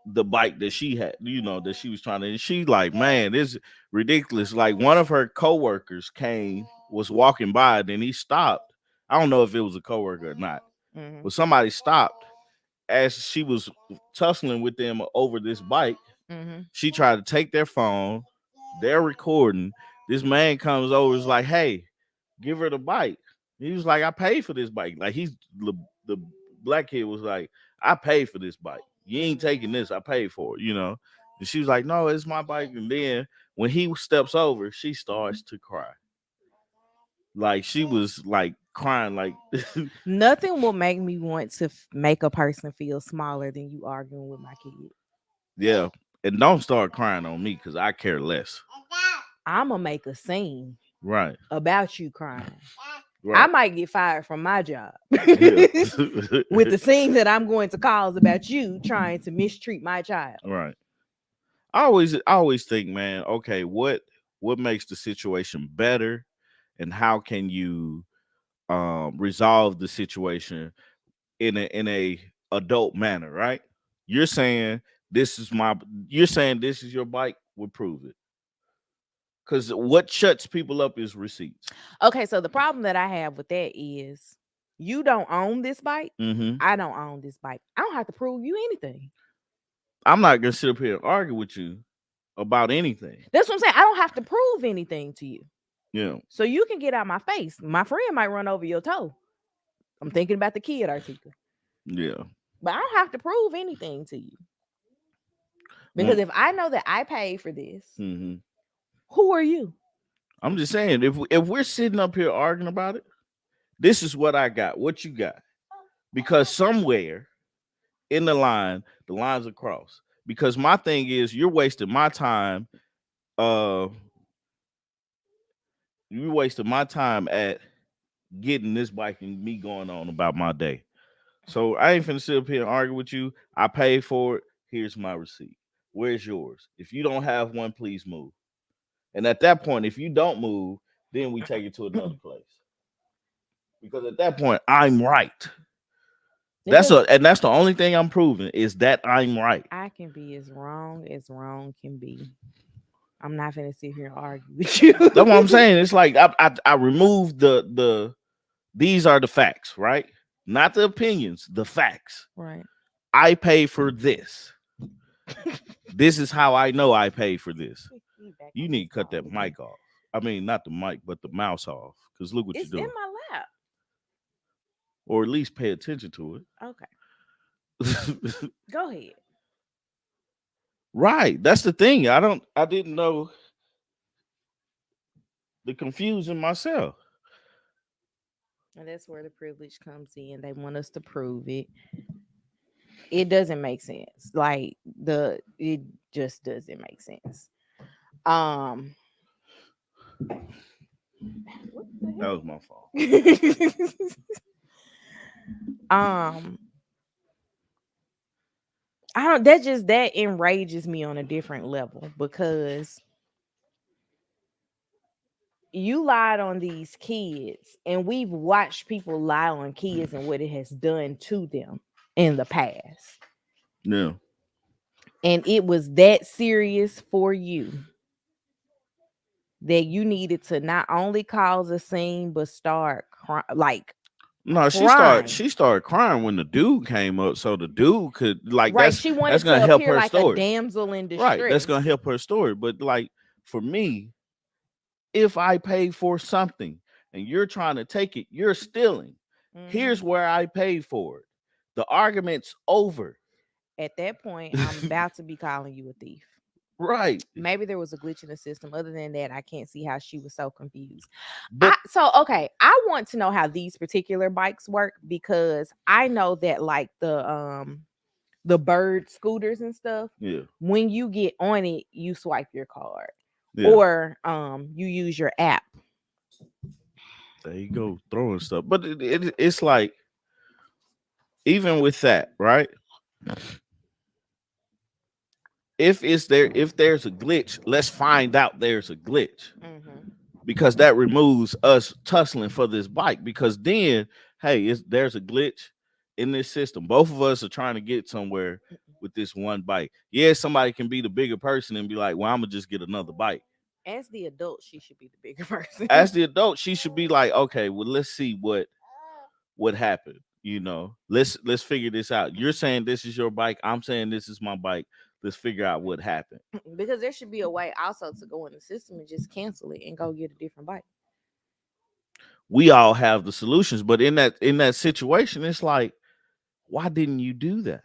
the bike that she had, that she was trying to and she like, man, this is ridiculous. Like one of her coworkers was walking by, then he stopped. I don't know if it was a coworker or not, Mm-hmm. but somebody stopped as she was tussling with them over this bike. Mm-hmm. She tried to take their phone. They're recording. This man comes over, is like, hey, give her the bike. He was like, I paid for this bike. Like the black kid was like, I paid for this bike. You ain't taking this. I paid for it. And she was like, no, it's my bike. And then when he steps over, she starts to cry. Like she was like crying, like Nothing will make me want to make a person feel smaller than you arguing with my kid. yeah. And don't start crying on me because I care less. I'm gonna make a scene Right. about you crying. I Right. might get fired from my job Yeah. with the scene that I'm going to cause about you trying to mistreat my child. Right. I always think, man, okay, what makes the situation better and how can you resolve the situation in a adult manner, right? You're saying you're saying this is your bike, would prove it. Because what shuts people up is receipts. Okay, so the problem that I have with that is you don't own this bike. Hmm. I don't own this bike. I don't have to prove you anything. I'm not gonna sit up here and argue with you about anything. That's what I'm saying. I don't have to prove anything to you. Yeah. So you can get out my face. My friend might run over your toe. I'm thinking about the kid, Artika. Yeah. But I don't have to prove anything to you. Well, Because if I know that I paid for this, hmm who are you? I'm just saying, if we're sitting up here arguing about it, this is what I got. What you got? Because somewhere in the lines are crossed. Because my thing is, you're wasting my time. Uh, you wasted my time at getting this bike and me going on about my day. So I ain't finna sit up here and argue with you. I paid for it. Here's my receipt. Where's yours? If you don't have one, please move. And at that point, if you don't move, then we take it to another place. Because at that point, I'm right. It does. And that's the only thing I'm proving is that I'm right. I can be as wrong can be. I'm not gonna sit here and argue with you. That's what I'm saying. It's like I removed the these are the facts, right? Not the opinions, the facts. Right. I pay for this. This is how I know I paid for this. You need to cut that mic off. I mean, not the mic, but the mouse off. Because look what It's you're in doing. my lap. Or at least pay attention to Okay. it. Go ahead. Right. That's the thing. I didn't know the confusion myself. And that's where the privilege comes in. They want us to prove it. It doesn't make sense. Like it just doesn't make sense. Um what That was my fault. the hell? I don't. That enrages me on a different level because you lied on these kids, and we've watched people lie on kids and what it has done to them in the past. Yeah. And it was that serious for you that you needed to not only cause a scene but start like No, crying. she started crying when the dude came up, so the dude could like Right, she that's wanted gonna to help appear her like a story. damsel in Right. That's gonna distress. help her story. But like for me, if I paid for something and you're trying to take it, you're stealing. Here's Mhm. where I paid for it. The argument's over. At that point, I'm about to be calling you a thief. Right. Maybe there was a glitch in the system. Other than that, I can't see how she was so confused. But Okay, I want to know how these particular bikes work because I know that like the bird scooters and stuff, yeah, when you get on it, you swipe your card yeah. or you use your app. There you go, throwing stuff. But it's like even with that, right? If there's a glitch, let's find out there's a glitch. Mm-hmm. Because that removes us tussling for this bike. Because then, hey, there's a glitch in this system. Both of us are trying to get somewhere with this one bike. Yeah, somebody can be the bigger person and be like, "Well, I'm gonna just get another bike." As the adult, she should be the bigger person. As the adult, she should be like, "Okay, well, let's see what happened. Let's figure this out. You're saying this is your bike. I'm saying this is my bike. Let's figure out what happened." Because there should be a way also to go in the system and just cancel it and go get a different bike. We all have the solutions, but in that situation, it's like, why didn't you do that?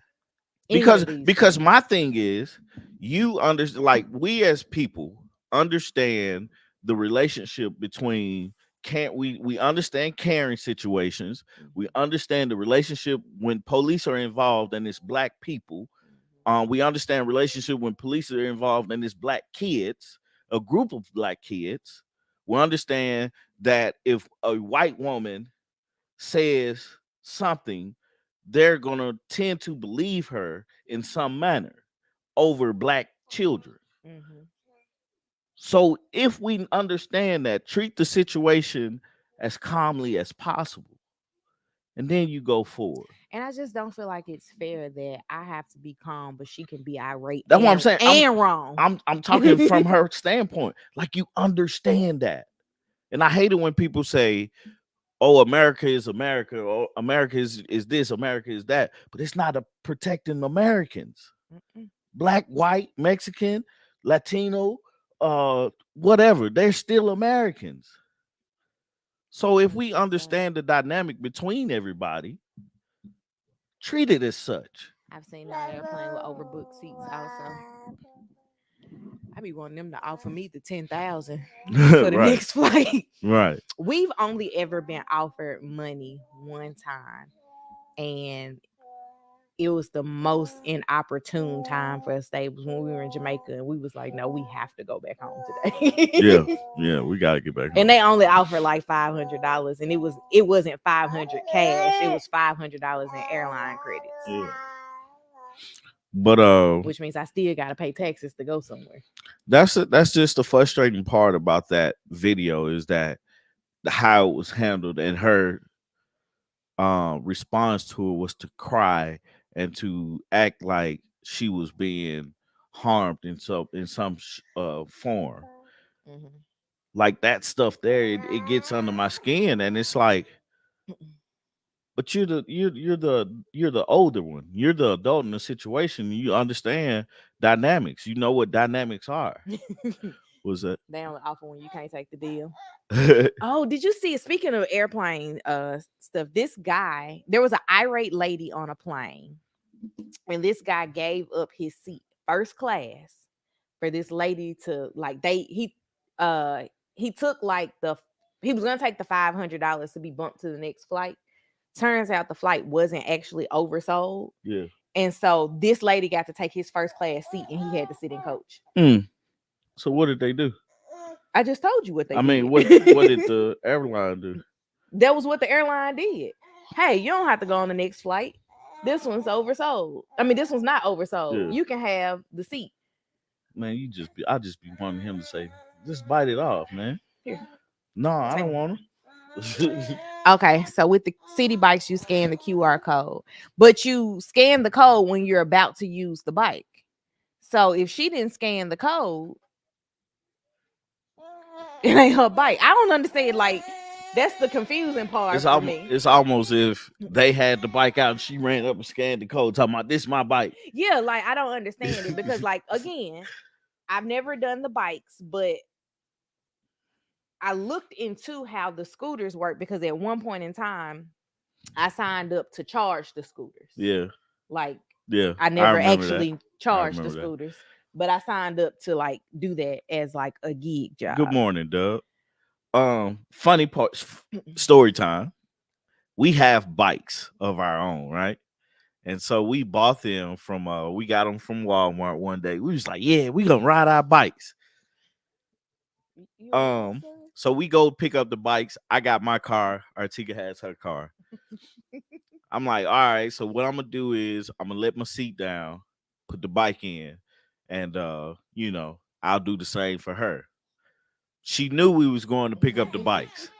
Any because of these because things. my thing is, you understand, like, we as people understand the relationship between, can't we understand caring situations, we Mhm, understand the relationship when police are involved and it's black people, mhm, we understand relationship when police are involved and it's black kids, a group of black kids. We understand that if a white woman says something, they're going to tend to believe her in some manner over black children. mhm. So if we understand that, treat the situation as calmly as possible, and then you go forward. And I just don't feel like it's fair that I have to be calm, but she can be irate That's what I'm saying. I'm and wrong. I'm I'm talking from her standpoint. Like, you understand that. And I hate it when people say, "Oh, America is America," or "America is this, America is that," but it's not protecting Americans. Mm-mm. Black, white, Mexican, Latino, whatever, they're still Americans. So if we understand the dynamic between everybody, treat it as such. I've seen on airplane with overbooked seats also. I be wanting them to offer me the 10,000 for the Right, next flight. right. We've only ever been offered money one time, and it was the most inopportune time for us. It was when we were in Jamaica, and we was like, no, we have to go back home Yeah, today. yeah, we gotta get back And home. they only offered like $500, and it wasn't 500 cash. It was $500 in airline credits, Yeah. But which means I still got to pay taxes to go somewhere. that's just the frustrating part about that video, is that how it was handled, and her response to it was to cry and to act like she was being harmed in some form. Mhm. Like, that stuff there, it gets under my skin, and it's like, but you're the older one, you're the adult in the situation, you understand dynamics, you know what dynamics are. Was that? They only offer when you can't take the deal. Oh, did you see? Speaking of airplane stuff, this guy, there was an irate lady on a plane, and this guy gave up his seat first class for this lady to like he took like he was gonna take the $500 to be bumped to the next flight. Turns out the flight wasn't actually oversold. Yeah. And so this lady got to take his first class seat and he had to sit in coach. Mm. So what did they do? I just told you what they I mean, did. what did the airline do? That was what the airline did. Hey, you don't have to go on the next flight. This one's oversold. I mean, this one's not oversold. Yeah. You can have the seat. Man, I just be wanting him to say, just bite it off, man. Here, No, I take don't it. want to. Okay, so with the city bikes, you scan the QR code, but you scan the code when you're about to use the bike. So if she didn't scan the code, it ain't her bike. I don't understand. Like, that's the confusing part for me. It's almost if they had the bike out and she ran up and scanned the code, talking about this is my bike. Yeah, like I don't understand it because, like, again, I've never done the bikes, but I looked into how the scooters work because at one point in time, I signed up to charge the scooters. Yeah, Like, yeah. I I never remember that. actually I charged the remember that. scooters, but I signed up to like do that as like a gig Good job. morning, Doug. Funny part, story time. We have bikes of our own, right? And so we bought them from we got them from Walmart one day. We was like, yeah, we gonna ride our bikes. You okay, So we go pick up the bikes. I got my car. Artika has her car. I'm like, all right. So what I'm gonna do is I'm gonna let my seat down, put the bike in, and I'll do the same for her. She knew we was going to pick up the bikes.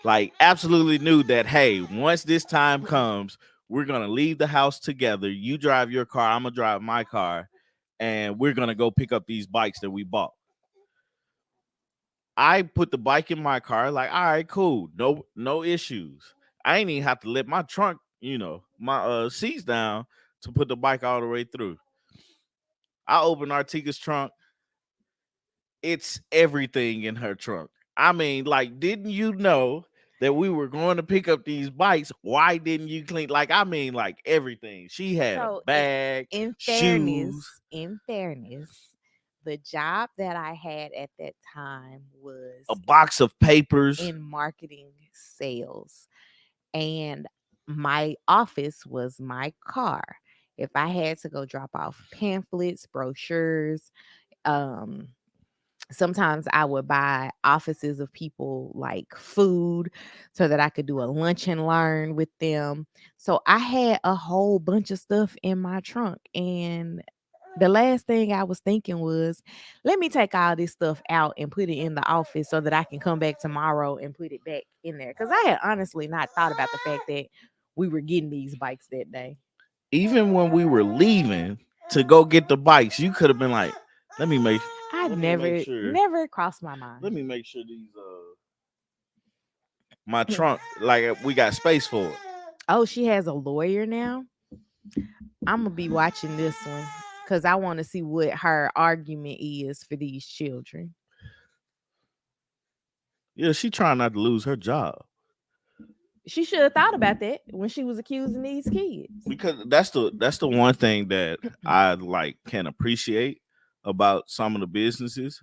Like, absolutely knew that, hey, once this time comes, we're gonna leave the house together. You drive your car, I'm gonna drive my car, and we're gonna go pick up these bikes that we bought. I put the bike in my car, like, all right, cool, no issues. I ain't even have to let my trunk, my seats down to put the bike all the way through. I open Artika's trunk. It's everything in her trunk. I mean, like, didn't you know that we were going to pick up these bikes? Why didn't you clean? Like, I mean, like everything. She had a So bag, in fairness, shoes, in fairness, the job that I had at that time was a box of papers. in marketing sales, and my office was my car. If I had to go drop off pamphlets, brochures, um sometimes I would buy offices of people like food so that I could do a lunch and learn with them. So I had a whole bunch of stuff in my trunk. And the last thing I was thinking was, let me take all this stuff out and put it in the office so that I can come back tomorrow and put it back in there. Because I had honestly not thought about the fact that we were getting these bikes that day. Even when we were leaving to go get the bikes, you could have been like, let me make I let me make never, sure. never crossed my mind. Let me make sure these my trunk, like we got space for it. Oh, she has a lawyer now. I'm gonna be watching this one because I want to see what her argument is for these children. Yeah, she trying not to lose her job. She should have thought about that when she was accusing these kids. Because that's the one thing that I like can appreciate about some of the businesses.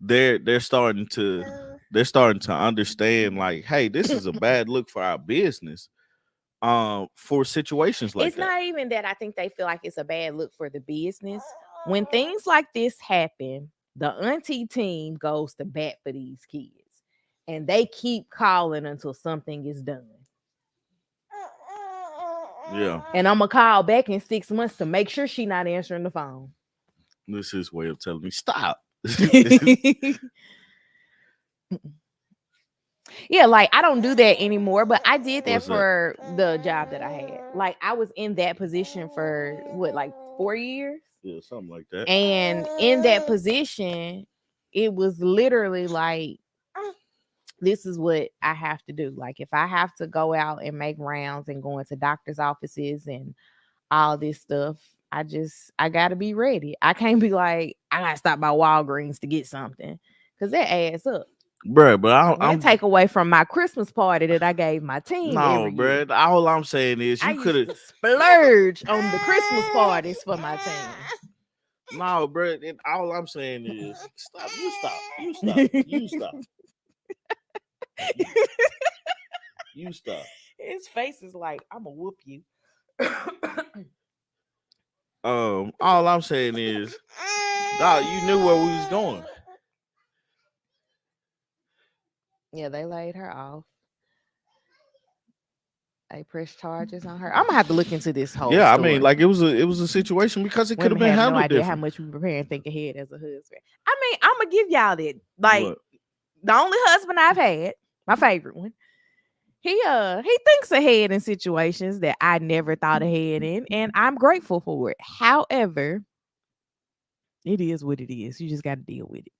They're starting to understand, like, hey, this is a bad look for our business for situations like It's that. not even that I think they feel like it's a bad look for the business. When things like this happen, the auntie team goes to bat for these kids and they keep calling until something is done. Yeah, And I'm gonna call back in 6 months to make sure she not answering the phone. this is way of telling me stop. Yeah, like I don't do that anymore, but I did that What's that? for the job that I had. Like I was in that position for what, like 4 years? Yeah, something like that. And in that position, it was literally like, this is what I have to do. Like if I have to go out and make rounds and go into doctors' offices and all this stuff, I gotta be ready. I can't be like, I gotta stop by Walgreens to get something. Cause that adds up. Bruh, but That take away from my Christmas party that I gave my team no, every year. bruh. All I'm saying is I you could used have. to splurge on the Christmas parties for my No, bruh. All I'm saying is stop. You stop. You stop. You team. stop. You stop. His face is like, I'm gonna whoop you. All I'm saying is, dog, you knew where we was going. Yeah, they laid her off. They press charges on her. I'm gonna have to look into this whole Yeah, I mean, story. like it was a situation because it could have Women been have no handled idea how different. much we prepare and think ahead as a husband. I mean, I'm gonna give y'all that. Like What? the only husband I've had, my favorite one. He thinks ahead in situations that I never thought ahead in, and I'm grateful for it. However, it is what it is. You just got to deal with it.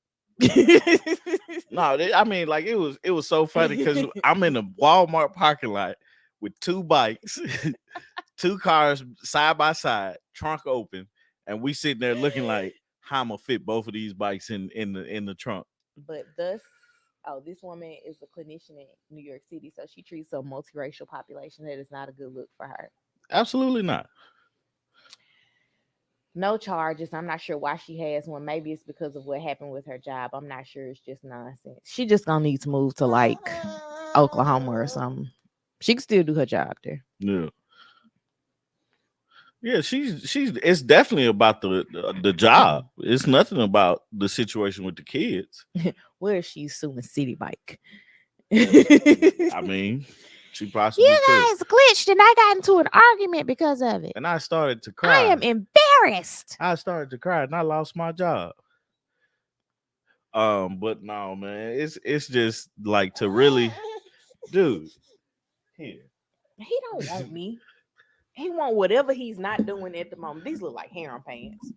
No, I mean, like it was so funny because I'm in a Walmart parking lot with two bikes, two cars side by side, trunk open, and we sitting there looking like how I'm gonna fit both of these bikes in the trunk. But thus, oh, this woman is a clinician in New York City, so she treats a multiracial population. That is not a good look for her. Absolutely not. No charges. I'm not sure why she has one. Maybe it's because of what happened with her job. I'm not sure. It's just nonsense. She just gonna need to move to like Oklahoma or something. She can still do her job there. Yeah. Yeah, she's. It's definitely about the job. It's nothing about the situation with the kids. Where is she suing City Bike? I mean, she possibly could. You guys glitched and I got into an argument because of it. And I started to I cry. am embarrassed. I started to cry, and I lost my job. But no, man, it's just like to really, dude. Here, He don't want me. He want whatever he's not doing at the moment. These look like harem pants.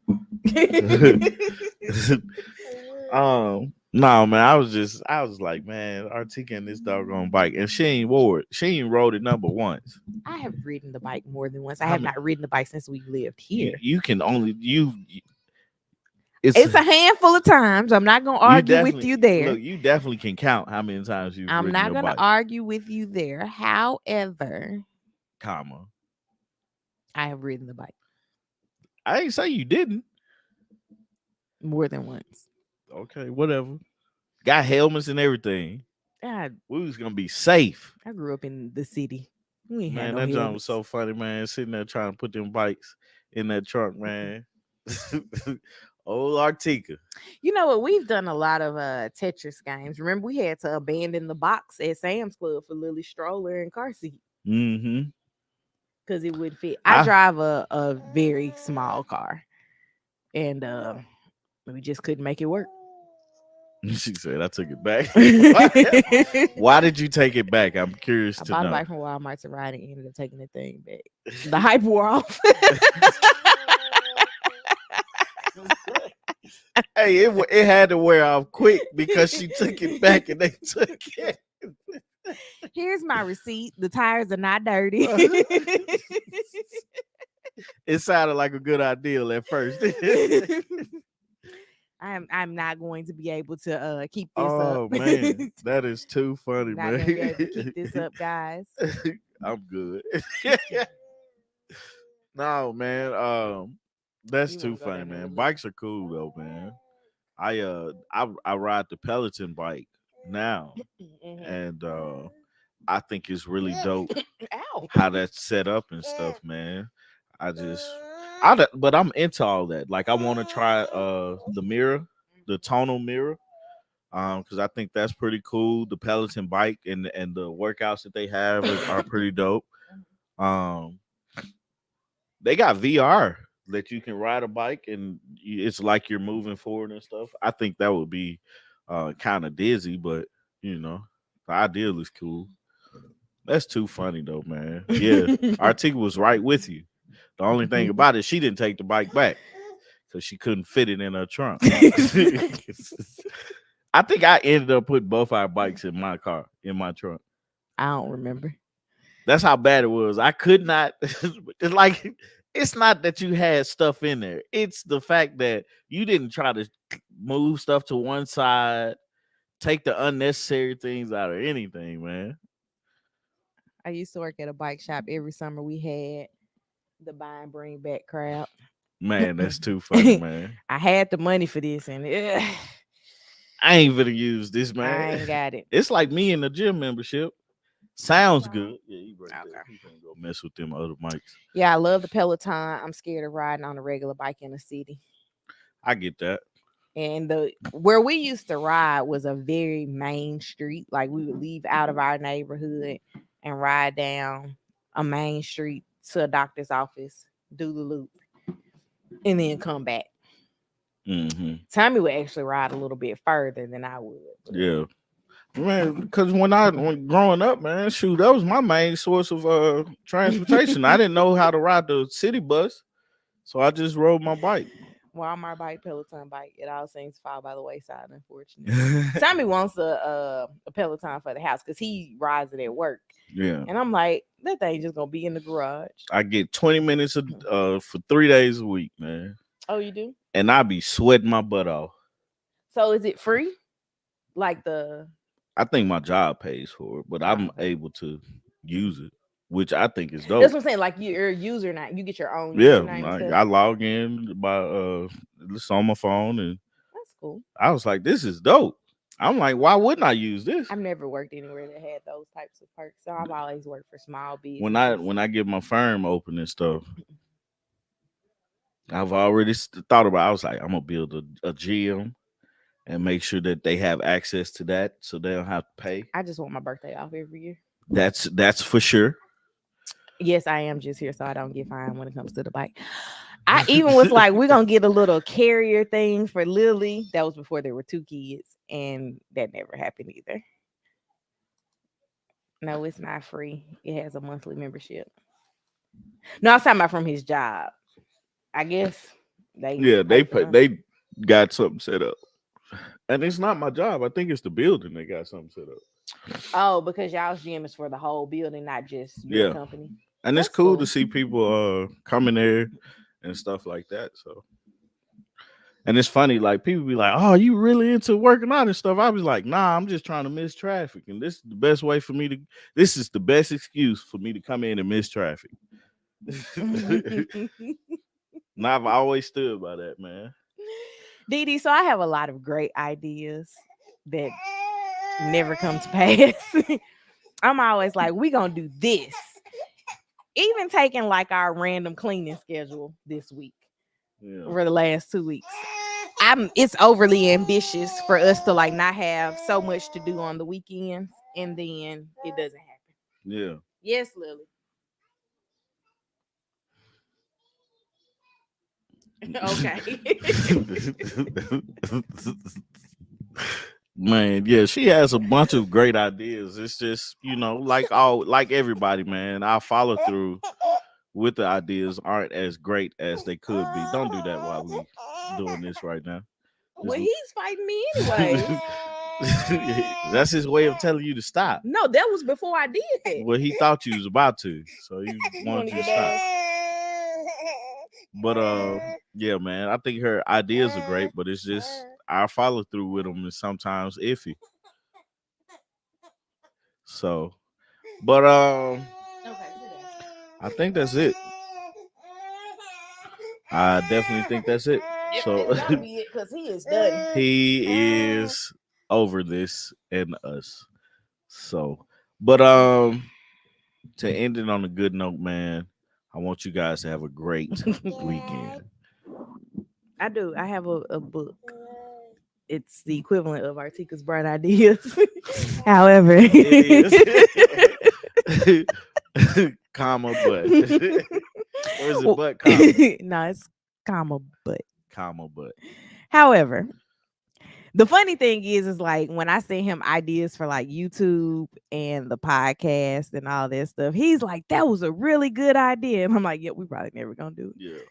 no, man. I was like, man, Artika this doggone bike, and she ain't wore it. She ain't rode it number once. I have ridden the bike more than once. I I have mean, not ridden the bike since we lived you, here. you can only you. It's a handful of times. I'm not gonna argue with you there. Look. You definitely can count how many times you've I'm ridden not your gonna bike. argue with you there. However, Comma. I have ridden the bike I ain't say you didn't. more than once. Okay, whatever. Got helmets and everything. I, We was gonna be safe. I grew up in the city. We ain't had Man, no that jump was helmets. so funny, man. Sitting there trying to put them bikes in that trunk, man. Old Artika. You know what? We've done a lot of Tetris games. Remember, we had to abandon the box at Sam's Club for Lily's stroller and car seat Mm-hmm. because it wouldn't fit. I drive a very small car, and we just couldn't make it work. She said, I took it back. Why, why did you take it back? I'm curious I to bought know. it back from Walmart to ride and ended up taking the thing back. The hype wore off. Hey, it had to wear off quick because she took it back and they took it. Here's my receipt. The tires are not dirty. It sounded like a good idea at first. I'm not going to be able to keep this Oh up. man, that is too funny, Not man. gonna be able to keep this up, guys. I'm good. No, man. That's You too wanna go funny, down there man. with me? Bikes are cool though, man. I ride the Peloton bike now, Mhm. and I think it's really dope Ow. how that's set up and stuff, man. I just but I'm into all that. Like I want to try the mirror, the tonal mirror. Because I think that's pretty cool. The Peloton bike and the workouts that they have are pretty dope. Um, they got VR that you can ride a bike and it's like you're moving forward and stuff. I think that would be kind of dizzy, but you know, the ideal is cool. That's too funny though, man. Yeah, Article was right with you. The only thing about it, she didn't take the bike back because she couldn't fit it in her trunk. I think I ended up putting both our bikes in my car, in my trunk. I don't remember. That's how bad it was. I could not. It's like it's not that you had stuff in there. It's the fact that you didn't try to move stuff to one side, take the unnecessary things out of anything, man. I used to work at a bike shop. Every summer we had the buy and bring back crowd. Man, that's too funny, man. I had the money for this, and I ain't gonna use this, I man. ain't got it. It's like me in the gym membership. Sounds good. Yeah, you right there. Okay. You can't go mess with them other mics. Yeah, I love the Peloton. I'm scared of riding on a regular bike in the city. I get that. And the where we used to ride was a very main street. Like we would leave out of our neighborhood and ride down a main street to a doctor's office, do the loop, and then come back. Mm-hmm. Tommy would actually ride a little bit further than I would. Yeah. Man, because when growing up, man, shoot, that was my main source of transportation. I didn't know how to ride the city bus, so I just rode my bike. Walmart bike, Peloton bike, it all seems to fall by the wayside, unfortunately. Tommy wants a Peloton for the house because he rides it at work. Yeah, And I'm like, that thing just gonna be in the garage. I get 20 minutes for 3 days a week, man, Oh, you do? and I be sweating my butt off. So is it free? Like the I think my job pays for it, but I'm okay. able to use it, which I think is That's dope. what I'm saying. Like you're a user now. You get your own Yeah, username and like stuff. I log in by it's on my phone, and That's cool. I was like, this is dope. I'm like, why wouldn't I use this? I've never worked anywhere that had those types of perks. So I've always worked for small when I businesses. when I get my firm open and stuff, I've already thought about. I was like, I'm gonna build a gym and make sure that they have access to that, so they don't have to pay. I just want my birthday off every year. That's for sure. Yes, I am just here so I don't get fined when it comes to the bike. I even was like, we're gonna get a little carrier thing for Lily. That was before there were two kids, and that never happened either. No, it's not free. It has a monthly membership. No, I was talking about from his job. I guess they Yeah, pay for them. they got something set up, and it's not my job. I think it's the building they got something set up. Oh, because y'all's gym is for the whole building, not just your Yeah, company. and it's That's cool cool. to see people coming there and stuff like that. So, and it's funny, like people be like, "Oh, you really into working out and stuff?" I was like, "Nah, I'm just trying to miss traffic, and this is the best way for me to. This is the best excuse for me to come in and miss traffic." Now I've always stood by that, man. Dee, so I have a lot of great ideas that never come to pass. I'm always like, we gonna do this. Even taking like our random cleaning schedule this week Yeah, for the last 2 weeks. It's overly ambitious for us to like not have so much to do on the weekends and then it doesn't happen. yeah. Yes, Lily. Okay. Man, yeah, she has a bunch of great ideas. It's just, like everybody, man, our follow through with the ideas aren't as great as they could be. Don't do that while we doing this right now. Well, he's fighting me anyway. That's his way of telling you to stop. No, that was before I did it. Well, he thought you was about to, so he You wanted want you to to get stop. down? But yeah, man, I think her ideas are great, but it's just our follow through with them is sometimes iffy. So, but Okay, sit down. I think that's it. I definitely think that's it. Yep, So that's gotta be it because he is done. he is over this and us. So, but to end it on a good note, man, I want you guys to have a great weekend. I do. I have a book. It's the equivalent of Artika's Bright Ideas. However, It is. Comma but. Or is it but comma? no, it's comma but. Comma but. However, the funny thing is like when I send him ideas for like YouTube and the podcast and all that stuff, he's like, "That was a really good idea," and I'm like, "Yeah, we probably never gonna do it." Yeah.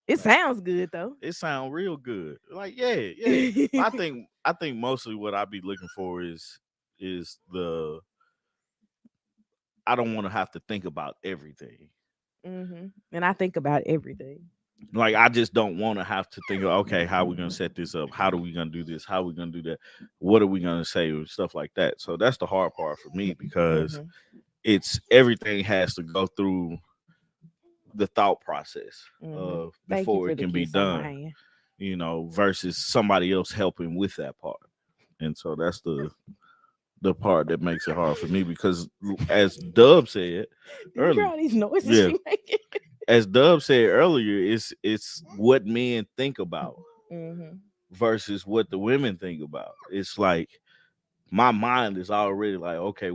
It sounds good though. It sounds real good. Like, yeah. I think mostly what I be looking for is the I don't want to have to think about everything. And I think about everything. Like I just don't want to have to think of, okay, how are we gonna set this up? How are we gonna do this? How are we gonna do that? What are we gonna say? Or stuff like that. So that's the hard part for me because it's everything has to go through the thought process Thank you before for it the can be kiss on my done. hand. Versus somebody else helping with that part. And so that's the part that makes it hard for me because as Dub said Did you hear earlier, all these noises yeah, she making? as Dub said earlier, it's what men think about versus what the women think about. It's like my mind is already like, okay,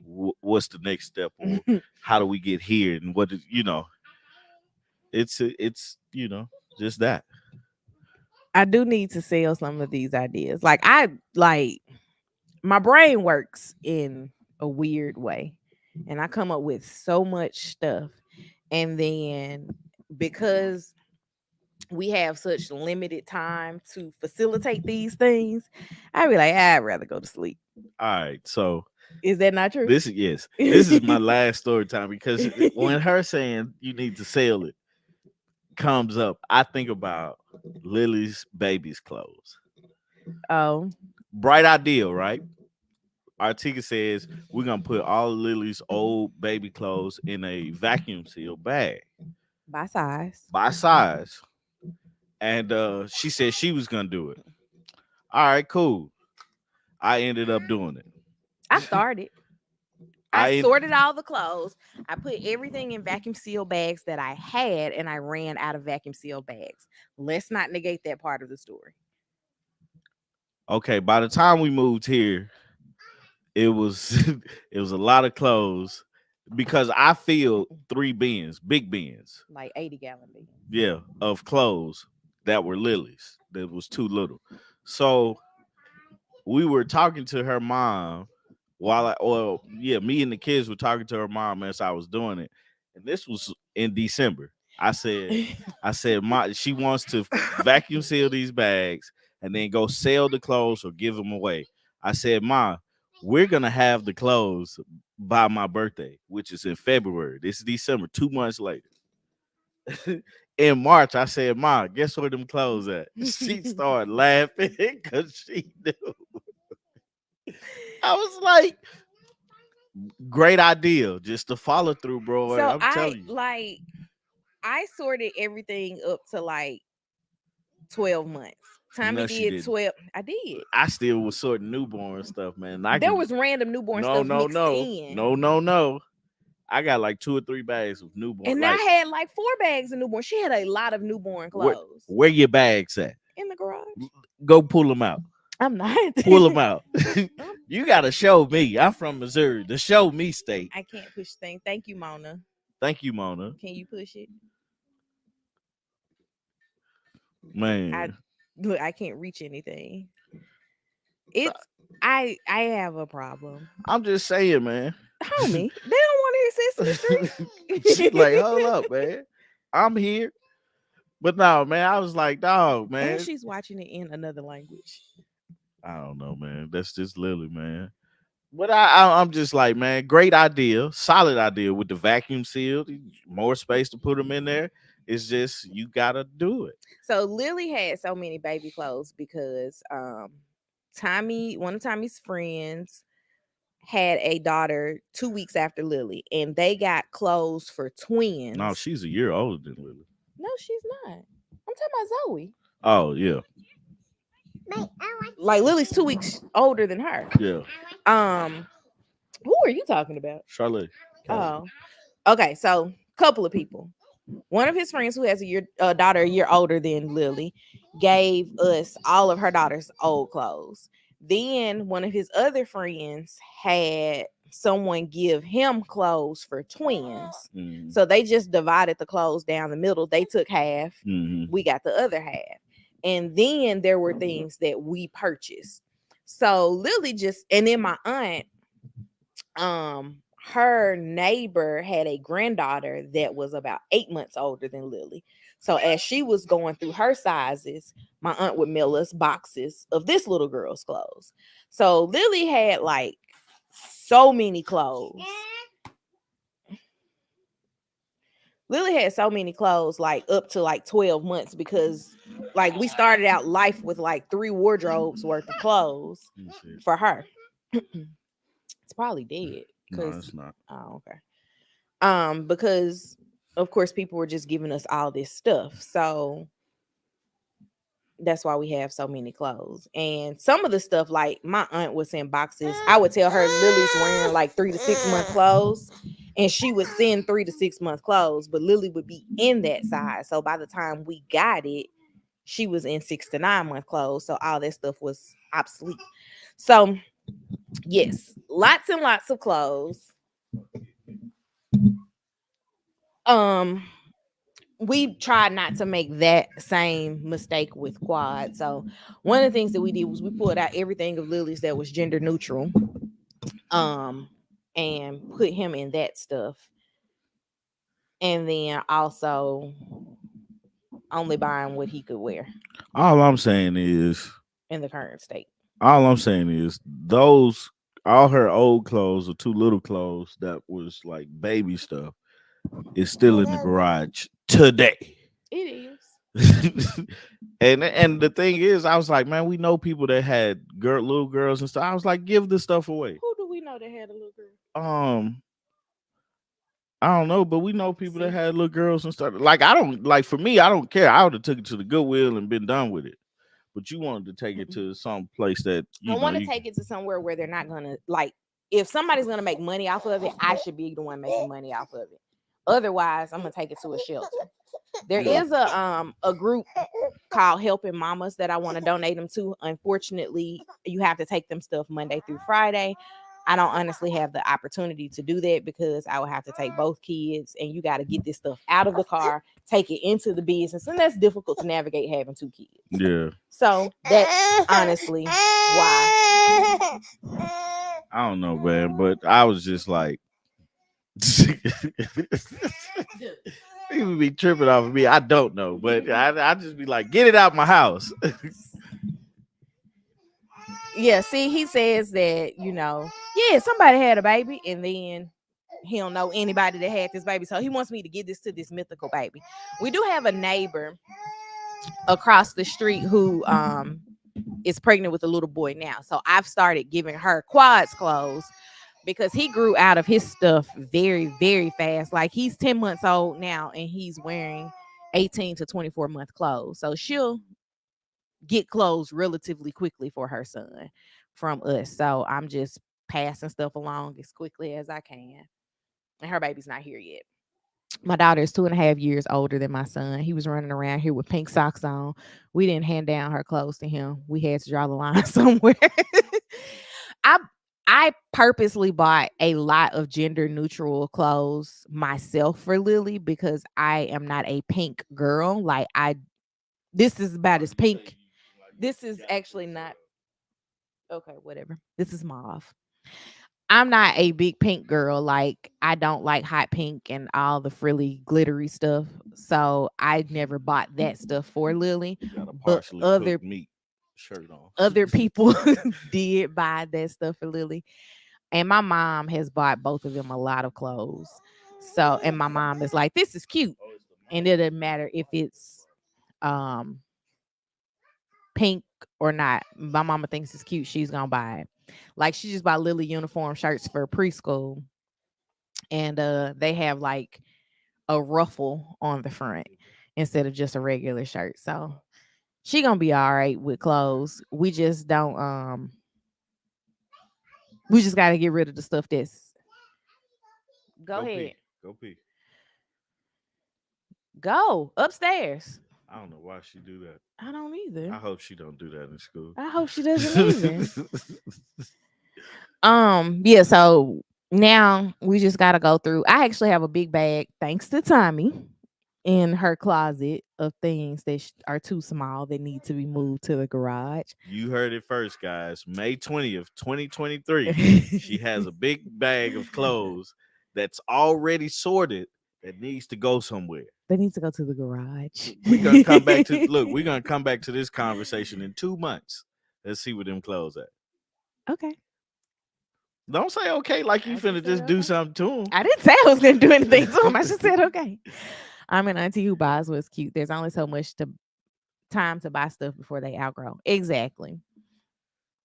what's the next step, or how do we get here, and what is, it's just that. I do need to sell some of these ideas. Like my brain works in a weird way, and I come up with so much stuff, and then because we have such limited time to facilitate these things, I'd be like, I'd rather go to sleep. All right, so Is that not true? this is yes, this is my last story time, because when her saying you need to sell it comes up, I think about Lily's baby's clothes. Oh, Bright idea, right? Artika says we're gonna put all of Lily's old baby clothes in a vacuum sealed bag by size. by size, and she said she was gonna do it. All right, cool. I ended up doing I it. started. I I sorted all the clothes. I put everything in vacuum seal bags that I had, and I ran out of vacuum seal bags. Let's not negate that part of the story. okay. By the time we moved here, it was it was a lot of clothes, because I filled 3 bins, big bins, Like 80-gallon bins. yeah, of clothes that were Lily's. That was too little. So we were talking to her mom me and the kids were talking to her mom as I was doing it, and this was in December. I said, "Ma, she wants to vacuum seal these bags and then go sell the clothes or give them away." I said, "Ma, we're gonna have the clothes by my birthday, which is in February. This is December, 2 months later." In March, I said, "Ma, guess where them clothes at?" She started laughing because she knew. I was like, great idea, just to follow through, bro. So I'm telling you. I sorted everything up to like 12 months. Tommy No, she did didn't. 12. I did. I still was sorting newborn stuff, man. I There can was random newborn no, stuff no, mixed no, in. no, no, no. I got like 2 or 3 bags of newborn. And I Like, had like 4 bags of newborn. She had a lot of newborn where clothes where your bags at? in the garage. Go pull them out. I'm not. Pull them out. You gotta show me. I'm from Missouri. The show me state. I can't push things. Thank you, Mona. Thank you, Mona. Can you push it? I Man, look, I can't reach anything. It's I have a problem. I'm just saying, man. Homie, they don't want to hear Sesame She like, Street. hold up, man. I'm here. But no, man, I was like, dog, And man. she's watching it in another language. I don't know, man. That's just Lily, man. But I'm just like, man, great idea, solid idea with the vacuum sealed, more space to put them in there. It's just you gotta do it. So Lily had so many baby clothes because Tommy, one of Tommy's friends, had a daughter 2 weeks after Lily, and they got clothes for No, twins. she's a year older than Lily. No, she's not. I'm talking about Zoe. Oh yeah, Like Lily's 2 weeks older than her. yeah. Um, who are you talking about? Charlotte. Oh, okay. So, couple of people. One of his friends who has a daughter a year older than Lily gave us all of her daughter's old clothes. Then one of his other friends had someone give him clothes for twins. Mm-hmm. So they just divided the clothes down the middle. They took half, Mm-hmm. we got the other half. And then there were things that we purchased. So Lily just, and then my aunt, her neighbor had a granddaughter that was about 8 months older than Lily. So as she was going through her sizes, my aunt would mail us boxes of this little girl's clothes. So Lily had like so many clothes. Lily had so many clothes, like up to like 12 months, because like we started out life with like 3 wardrobes worth of clothes for her. It's probably dead. No, it's not. Oh, okay. Because of course people were just giving us all this stuff. So that's why we have so many clothes. And some of the stuff, like my aunt would send boxes. I would tell her Lily's wearing like 3 to 6 month clothes, and she would send 3 to 6 month clothes, but Lily would be in that size. So by the time we got it, she was in 6 to 9 month clothes. So all that stuff was obsolete. So Yes, lots and lots of clothes. Um, we tried not to make that same mistake with Quad. So one of the things that we did was we pulled out everything of Lily's that was gender neutral, um, and put him in that stuff. And then also only buying what he could wear All I'm saying is, in the current state. those all her old clothes or too little clothes that was like baby stuff is still in the garage today. It is. And the thing is, I was like, man, we know people that had little girls and stuff. I was like, give this stuff away. Who do we know that had a little girl? Um, I don't know, but we know people that See, had little girls and stuff. Like, I don't like for me, I don't care. I would have took it to the Goodwill and been done with it. But you wanted to take it to some place that I you know want to you. take it to somewhere where they're not gonna like. If somebody's gonna make money off of it, I should be the one making money off of it. Otherwise, I'm gonna take it to a shelter. There Yeah. is a group called Helping Mamas that I want to donate them to. Unfortunately, you have to take them stuff Monday through Friday. I don't honestly have the opportunity to do that because I would have to take both kids and you got to get this stuff out of the car, take it into the business, and that's difficult to navigate having two kids. Yeah. So that's honestly why. I don't know, man, but I was just like, people be tripping off of me. I don't know, but I just be like, get it out my house. Yeah, see, he says that, yeah, somebody had a baby and then he don't know anybody that had this baby. So he wants me to give this to this mythical baby. We do have a neighbor across the street who is pregnant with a little boy now. So I've started giving her Quad's clothes because he grew out of his stuff very, very fast. Like he's 10 months old now and he's wearing 18 to 24-month clothes. So she'll get clothes relatively quickly for her son from us. So I'm just passing stuff along as quickly as I can. And her baby's not here yet. My daughter is 2.5 years older than my son. He was running around here with pink socks on. We didn't hand down her clothes to him. We had to draw the line somewhere. I I purposely bought a lot of gender neutral clothes myself for Lily because I am not a pink girl. Like this is about as pink. This is actually not okay, whatever. This is mauve. I'm not a big pink girl. Like I don't like hot pink and all the frilly glittery stuff. So I never bought that stuff for Lily. Got a But partially other cooked meat shirt on. other people did buy that stuff for Lily. And my mom has bought both of them a lot of clothes. So and my mom is like, this is cute. And it doesn't matter if it's um pink or not. My mama thinks it's cute. She's gonna buy it. Like she just bought Lily uniform shirts for preschool, and they have like a ruffle on the front instead of just a regular shirt. So she gonna be all right with clothes. We just don't. We just gotta get rid of the stuff that's. Go Go ahead. pee. Go pee. Go upstairs. I don't know why she do that. I don't I either. hope she don't do that in school. I hope she doesn't either. Yeah, so now we just gotta go through. I actually have a big bag, thanks to Tommy, in her closet of things that are too small that need to be moved to the garage. You heard it first, guys. May 20th, 2023. She has a big bag of clothes that's already sorted that needs to go somewhere. They need to go to the garage. We're gonna come back to look, we're gonna come back to this conversation in 2 months. Let's see where them clothes at. Okay. Don't say okay like you I just finna said just do okay. something to them. I didn't say I was gonna do anything to him. I just said okay. I'm an auntie who buys what's cute. There's only so much time to buy stuff before they outgrow. Exactly.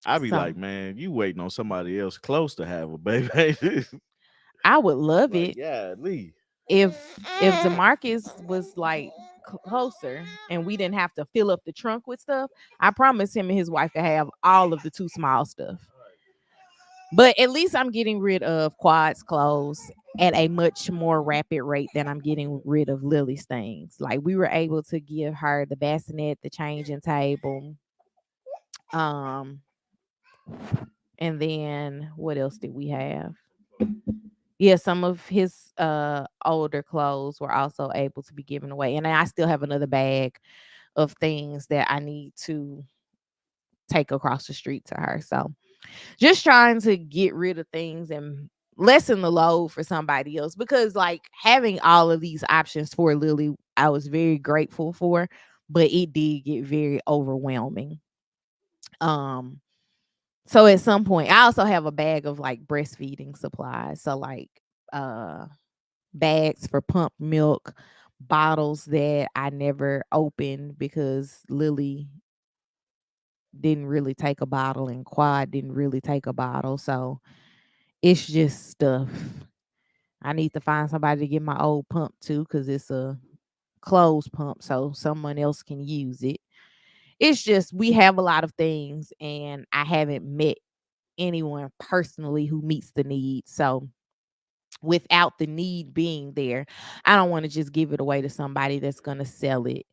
I be So like, man, you waiting on somebody else close to have a baby. I would love Like, it yeah, Lee. if Demarcus was like closer and we didn't have to fill up the trunk with stuff. I promise him and his wife to have all of the too small stuff. But at least I'm getting rid of Quad's clothes at a much more rapid rate than I'm getting rid of Lily's things. Like we were able to give her the bassinet, the changing table, um, And then what else did we have? Yeah, some of his older clothes were also able to be given away. And I still have another bag of things that I need to take across the street to her. So just trying to get rid of things and lessen the load for somebody else, because like having all of these options for Lily, I was very grateful for, but it did get very overwhelming. Um so at some point I also have a bag of like breastfeeding supplies. So like uh bags for pump milk, bottles that I never opened because Lily didn't really take a bottle and Quad didn't really take a bottle. So it's just stuff. I need to find somebody to get my old pump to because it's a closed pump so someone else can use it. It's just we have a lot of things and I haven't met anyone personally who meets the need. So without the need being there, I don't want to just give it away to somebody that's going to sell it.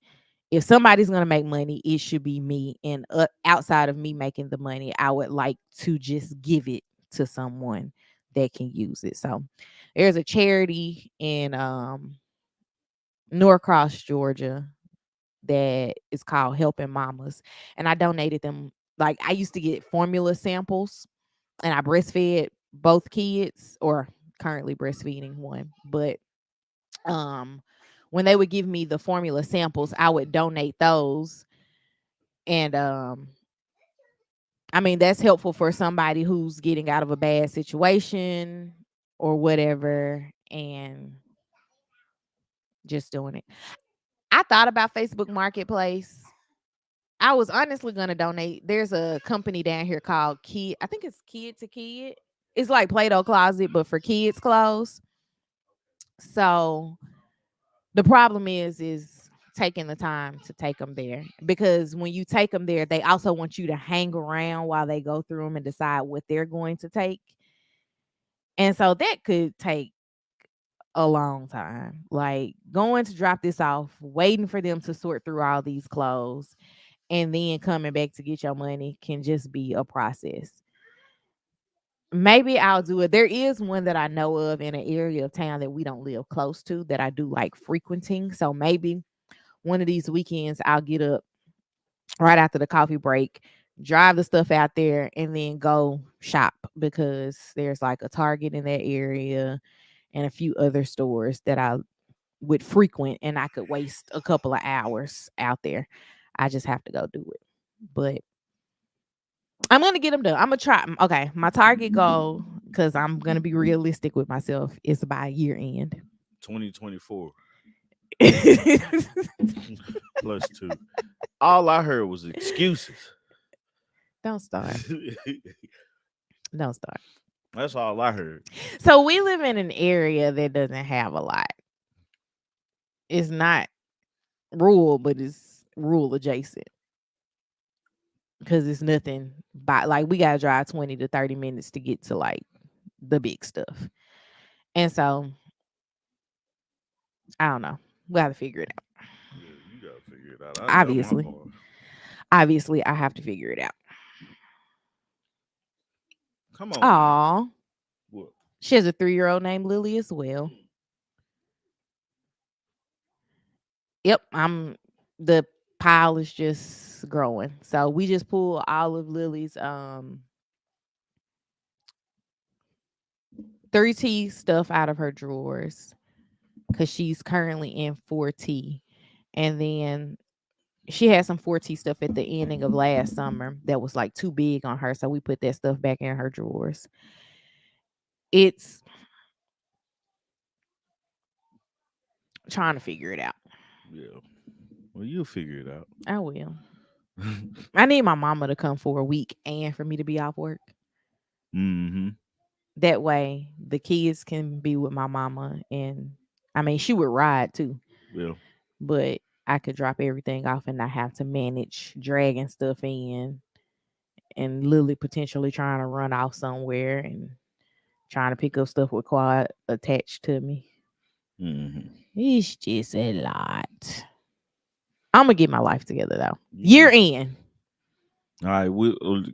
If somebody's going to make money, it should be me. And outside of me making the money, I would like to just give it to someone that can use it. So there's a charity in Norcross, Georgia that is called Helping Mamas. And I donated them. Like I used to get formula samples and I breastfed both kids, or currently breastfeeding one. But um when they would give me the formula samples, I would donate those. And I mean that's helpful for somebody who's getting out of a bad situation or whatever, and just doing it. I thought about Facebook Marketplace. I was honestly gonna donate. There's a company down here called Kid. I think it's Kid to Kid. It's like Play-Doh Closet, but for kids' clothes. So the problem is taking the time to take them there, because when you take them there, they also want you to hang around while they go through them and decide what they're going to take. And so that could take a long time. Like going to drop this off, waiting for them to sort through all these clothes, and then coming back to get your money can just be a process. Maybe I'll do it. There is one that I know of in an area of town that we don't live close to that I do like frequenting. So maybe one of these weekends I'll get up right after the coffee break, drive the stuff out there, and then go shop, because there's like a Target in that area and a few other stores that I would frequent, and I could waste a couple of hours out there. I just have to go do it. But I'm gonna get them done. I'm gonna try. Okay, my target goal, because I'm gonna be realistic with myself, is by year end. 2024 plus two. All I heard was excuses. Don't start. Don't start. That's all I heard. So we live in an area that doesn't have a lot. It's not rural, but it's rural adjacent, because it's nothing by like we gotta drive 20 to 30 minutes to get to like the big stuff. And so I don't know. We gotta figure it out. Yeah, you gotta figure it out. I've done my Obviously. part. Obviously, I have to figure it out. Come on now. Aw. What? She has a 3-year-old named Lily as well. Yep, I'm the pile is just growing. So we just pull all of Lily's 3T stuff out of her drawers because she's currently in 4T. And then she had some 4T stuff at the ending of last summer that was like too big on her. So we put that stuff back in her drawers. It's trying to figure it out. Yeah. Well, you'll figure it out. I will. I need my mama to come for a week and for me to be off work. Mm-hmm. That way the kids can be with my mama, and I mean she would ride too, Yeah. but I could drop everything off and not have to manage dragging stuff in, and Lily potentially trying to run off somewhere and trying to pick up stuff with Quad attached to me. Mm-hmm. It's just a lot. I'm gonna get my life together though. You Year need to. end. All right,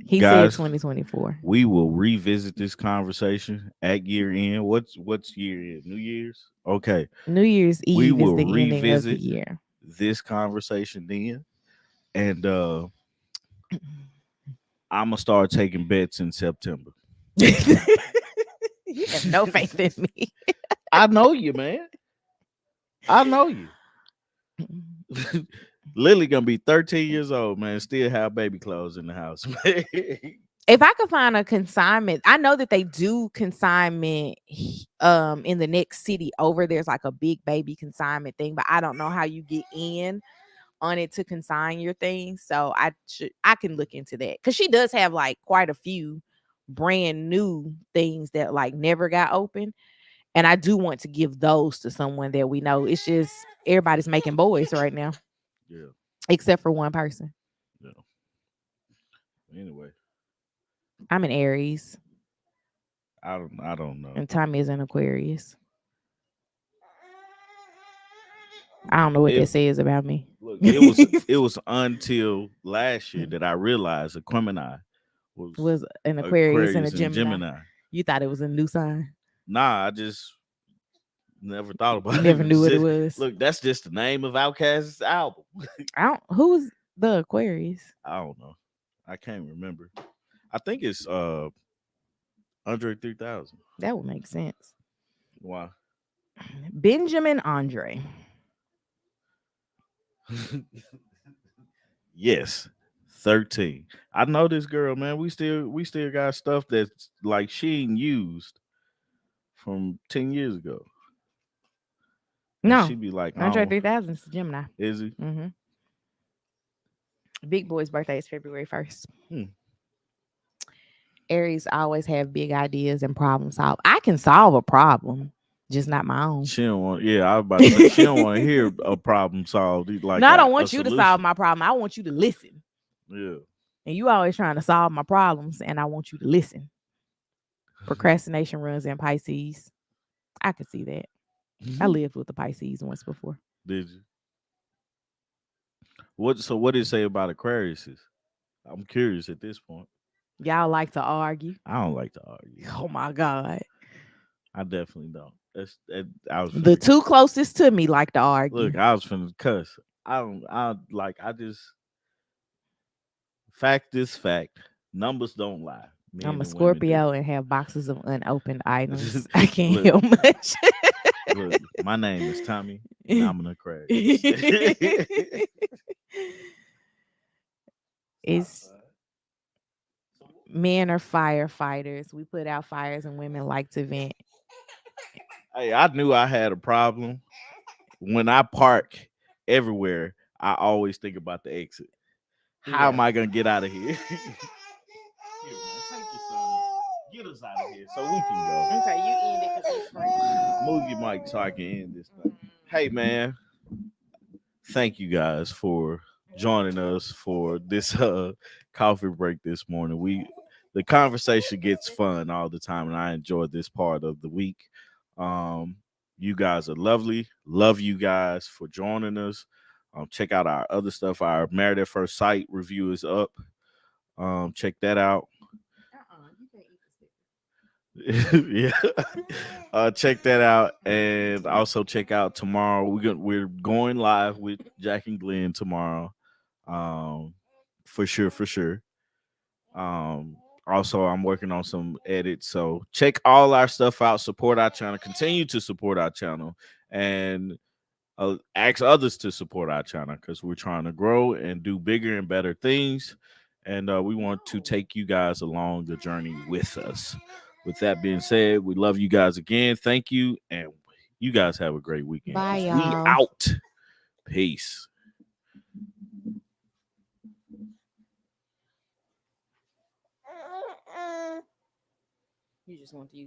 He said guys, 2024. we will revisit this conversation at year end. What's year end? New Year's. Okay, New Year's we Eve is will the ending of the revisit year. this conversation then, and I'm gonna start taking bets in September. You have no faith in me. I know you, man. I know you. Lily gonna be 13 years old, man. Still have baby clothes in the house, man. If I could find a consignment, I know that they do consignment in the next city over. There's like a big baby consignment thing, but I don't know how you get in on it to consign your things. So I can look into that. Cause she does have like quite a few brand new things that like never got open. And I do want to give those to someone that we know. It's just everybody's making boys right now, Yeah, except for one person. yeah. Anyway, I'm an Aries I don't know. and Tommy is an Aquarius. I don't know what It that says about me. look, it was until last year that I realized Aquemini was Was an Aquarius and a Aquarius and Gemini. Gemini. You thought it was a new sign. Nah, I just never thought You about it. never knew what it was. Look, that's just the name of Outkast's album. I don't. Who's the Aquarius? I don't know. I can't remember. I think it's Andre 3000. That would make sense. Why? Benjamin Andre. Yes. 13. I know this girl, man. We still got stuff that's like she ain't used from 10 years ago. And No, she be like, Andre oh, 3000 is Gemini. is he? Mm-hmm. Big Boy's birthday is February 1st. Hmm. Aries always have big ideas and problem solve. I can solve a problem, just not my own. She don't want, yeah, I was about to say, she don't want to hear a problem solved, like No, I a, don't a want you to solve solution. my problem. I want you to listen. Yeah. And you always trying to solve my problems, and I want you to listen. Procrastination runs in Pisces. I could see that. I lived with the Pisces once before. Did you? What did it say about Aquariuses? I'm curious at this point. Y'all like to argue. I don't like to argue. Oh my God. I definitely don't. I was The finna two closest to me like to argue. look. I was finna cuss. I don't. I like. I just fact is fact. Numbers don't lie. I'm Men a and women do. Scorpio and have boxes of unopened items. I can't Look, help much. look. My name is Tommy, and I'm an Aquarius. It's men are firefighters. We put out fires and women like to vent. Hey, I knew I had a problem when I park everywhere. I always think about the exit. How Yeah. am I gonna get out of here? Here, man, take this get us out of here so we can go. Okay, you end it because it's crazy. Move your mic so I can end this thing. Hey, man, thank you guys for joining us for this coffee break this morning. The conversation gets fun all the time, and I enjoy this part of the week. Um, you guys are lovely. Love you guys for joining us. Check out our other stuff. Our Married at First Sight review is up. Check that out. You can't eat the Yeah. Check that out, and also check out tomorrow. We're going live with Jack and Glenn tomorrow. For sure, for sure. Um, Also, I'm working on some edits, so check all our stuff out. Support our channel. Continue to support our channel, and ask others to support our channel because we're trying to grow and do bigger and better things. And we want to take you guys along the journey with us. With that being said, we love you guys again. Thank you. And you guys have a great weekend. Bye, 'Cause we y'all. out. Peace. You just want to use